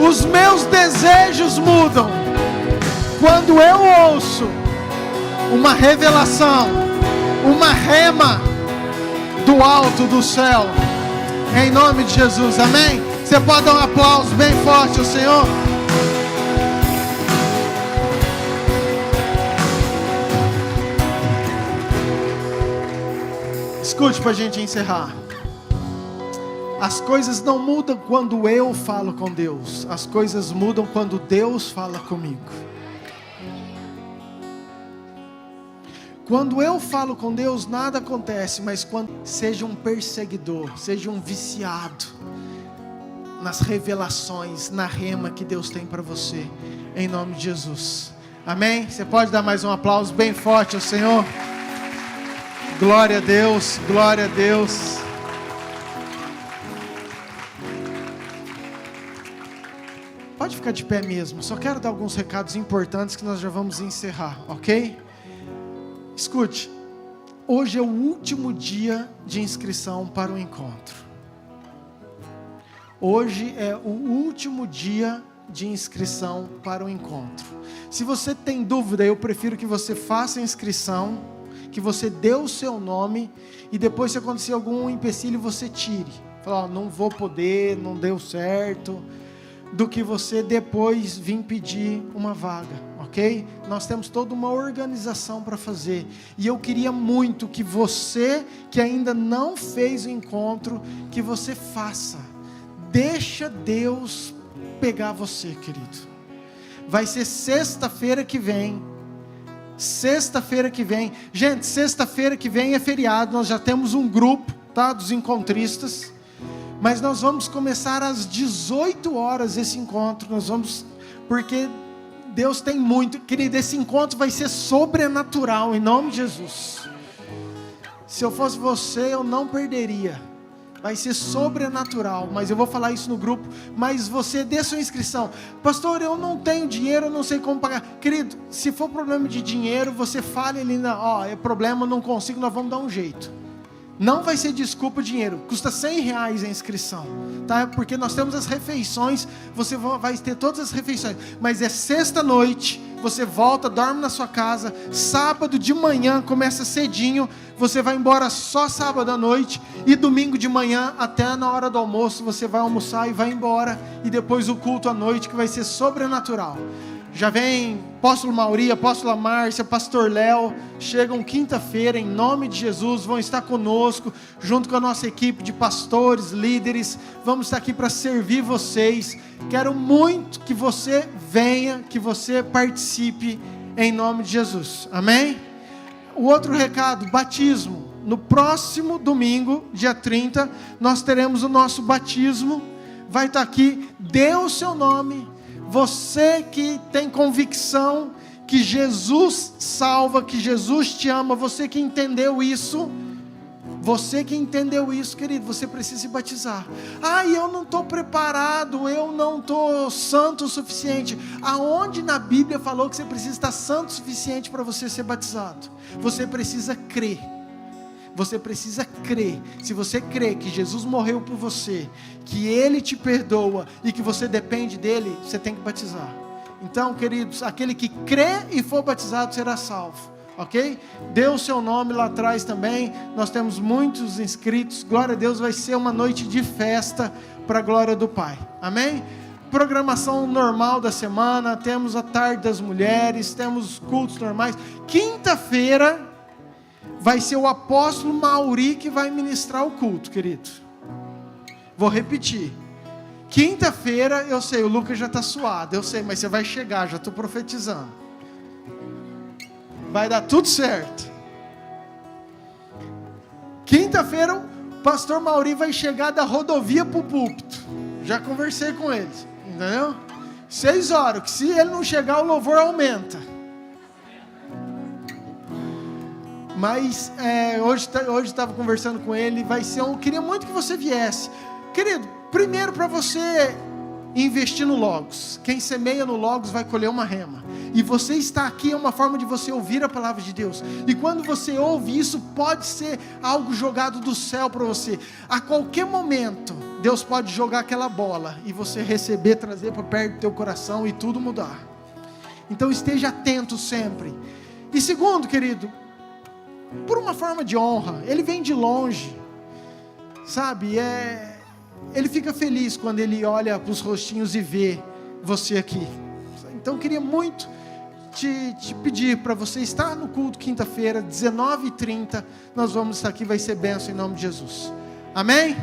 os meus desejos mudam quando eu ouço uma revelação, uma rema do alto do céu, em nome de Jesus, amém? Você pode dar um aplauso bem forte ao Senhor? Escute para a gente encerrar. As coisas não mudam quando eu falo com Deus, as coisas mudam quando Deus fala comigo. Quando eu falo com Deus, nada acontece, mas quando seja um perseguidor, seja um viciado nas revelações, na rema que Deus tem para você, em nome de Jesus, amém? Você pode dar mais um aplauso bem forte ao Senhor? Glória a Deus, glória a Deus. Pode ficar de pé mesmo, só quero dar alguns recados importantes que nós já vamos encerrar, ok? Escute, hoje é o último dia de inscrição para o encontro. Hoje é o último dia de inscrição para o encontro. Se você tem dúvida, eu prefiro que você faça a inscrição, que você dê o seu nome e depois, se acontecer algum empecilho, você tire. Fala, não vou poder, não deu certo, do que você depois vir pedir uma vaga, ok? Nós temos toda uma organização para fazer, e eu queria muito que você, que ainda não fez o encontro, que você faça. Deixa Deus pegar você, querido. Vai ser sexta-feira que vem. Sexta-feira que vem. Gente, sexta-feira que vem é feriado. Nós já temos um grupo, tá? Dos encontristas. Mas nós vamos começar às 18 horas esse encontro. Porque Deus tem muito, querido, esse encontro vai ser sobrenatural, em nome de Jesus. Se eu fosse você, eu não perderia. Vai ser sobrenatural, mas eu vou falar isso no grupo. Mas você dê sua inscrição. Pastor, eu não tenho dinheiro, eu não sei como pagar. Querido, se for problema de dinheiro, você fale ali, é problema, não consigo, nós vamos dar um jeito. Não vai ser desculpa o dinheiro, custa R$100 a inscrição, tá? Porque nós temos as refeições, você vai ter todas as refeições, mas é sexta-noite, você volta, dorme na sua casa, sábado de manhã, começa cedinho, você vai embora só sábado à noite, e domingo de manhã, até na hora do almoço, você vai almoçar e vai embora, e depois o culto à noite, que vai ser sobrenatural. Já vem apóstolo Mauri, apóstola Márcia, pastor Léo, chegam quinta-feira em nome de Jesus, vão estar conosco, junto com a nossa equipe de pastores, líderes, vamos estar aqui para servir vocês. Quero muito que você venha, que você participe em nome de Jesus, amém? O outro recado, batismo. No próximo domingo, dia 30, nós teremos o nosso batismo, vai estar aqui, dê o seu nome. Você que tem convicção que Jesus salva, que Jesus te ama, você que entendeu isso, querido, você precisa se batizar. Eu não estou preparado, eu não estou santo o suficiente. Aonde na Bíblia falou que você precisa estar santo o suficiente para você ser batizado? Você precisa crer. Você precisa crer. Se você crê que Jesus morreu por você, que Ele te perdoa e que você depende dEle, você tem que batizar. Então, queridos, aquele que crê e for batizado será salvo, ok? Dê o seu nome lá atrás também. Nós temos muitos inscritos. Glória a Deus, vai ser uma noite de festa para a glória do Pai, amém? Programação normal da semana, temos a tarde das mulheres, temos cultos normais. Quinta-feira vai ser o apóstolo Mauri que vai ministrar o culto, querido. Vou repetir. Quinta-feira, eu sei, o Lucas já está suado, eu sei, mas você vai chegar, já estou profetizando. Vai dar tudo certo. Quinta-feira, o pastor Mauri vai chegar da rodovia para o púlpito. Já conversei com ele, entendeu? 6 horas, que se ele não chegar, o louvor aumenta. Mas hoje estava conversando com ele, queria muito que você viesse. Querido, primeiro para você investir no Logos. Quem semeia no Logos vai colher uma rema. E você estar aqui é uma forma de você ouvir a palavra de Deus. E quando você ouve isso, pode ser algo jogado do céu para você. A qualquer momento, Deus pode jogar aquela bola e você receber, trazer para perto do teu coração e tudo mudar. Então esteja atento sempre. E segundo, querido, por uma forma de honra, ele vem de longe, sabe, ele fica feliz quando ele olha para os rostinhos e vê você aqui. Então eu queria muito te pedir para você estar no culto quinta-feira, 19h30, nós vamos estar aqui, vai ser bênção em nome de Jesus, amém?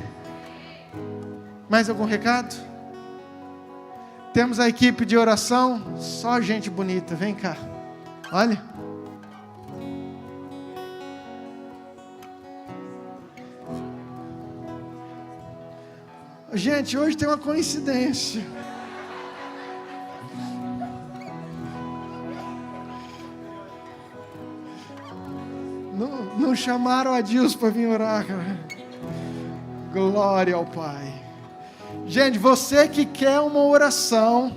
Mais algum recado? Temos a equipe de oração, só gente bonita, vem cá, olha. Gente, hoje tem uma coincidência. Não chamaram a Deus para vir orar, cara. Glória ao Pai. Gente, você que quer uma oração,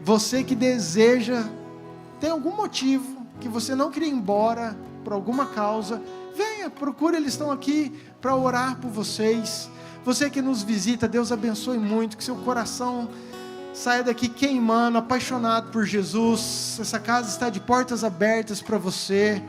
você que deseja, tem algum motivo que você não queria ir embora por alguma causa, venha, procure, eles estão aqui para orar por vocês. Você que nos visita, Deus abençoe muito, que seu coração saia daqui queimando, apaixonado por Jesus. Essa casa está de portas abertas para você.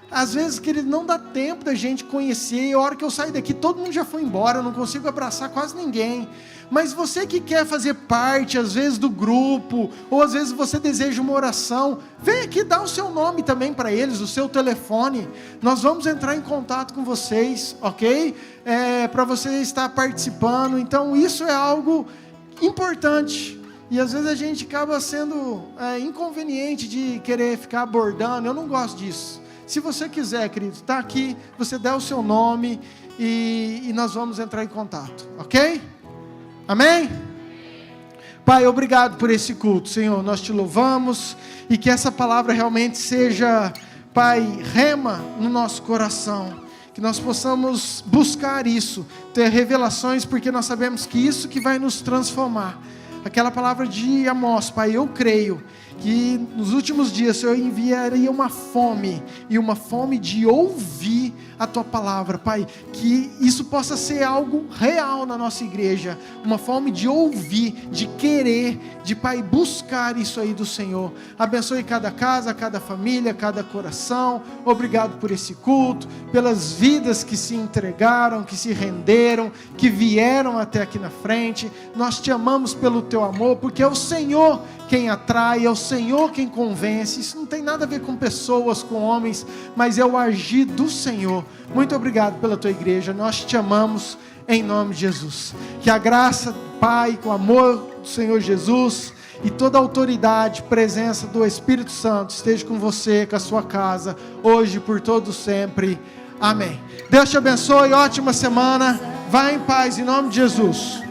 Às vezes, querido, não dá tempo da gente conhecer, e a hora que eu saio daqui, todo mundo já foi embora, eu não consigo abraçar quase ninguém. Mas você que quer fazer parte, às vezes, do grupo, ou às vezes você deseja uma oração, vem aqui, dá o seu nome também para eles, o seu telefone, nós vamos entrar em contato com vocês, ok? Para você estar participando. Então isso é algo importante, e às vezes a gente acaba sendo inconveniente de querer ficar abordando, eu não gosto disso. Se você quiser, querido, está aqui, você dá o seu nome, e nós vamos entrar em contato, ok? Amém? Pai, obrigado por esse culto, Senhor. Nós te louvamos e que essa palavra realmente seja, Pai, rema no nosso coração. Que nós possamos buscar isso, ter revelações, porque nós sabemos que isso que vai nos transformar. Aquela palavra de Amós, Pai, eu creio que nos últimos dias o Senhor enviaria uma fome, e uma fome de ouvir a Tua palavra, Pai, que isso possa ser algo real na nossa igreja, uma fome de ouvir, de querer, de, Pai, buscar isso aí do Senhor. Abençoe cada casa, cada família, cada coração. Obrigado por esse culto, pelas vidas que se entregaram, que se renderam, que vieram até aqui na frente. Nós te amamos pelo Teu amor, porque é o Senhor quem atrai, é o Senhor quem convence. Isso não tem nada a ver com pessoas, com homens, mas é o agir do Senhor. Muito obrigado pela Tua igreja, nós te amamos em nome de Jesus. Que a graça do Pai, o amor do Senhor Jesus e toda a autoridade, presença do Espírito Santo esteja com você, com a sua casa, hoje, por todo sempre. Amém. Deus te abençoe, ótima semana. Vá em paz, em nome de Jesus.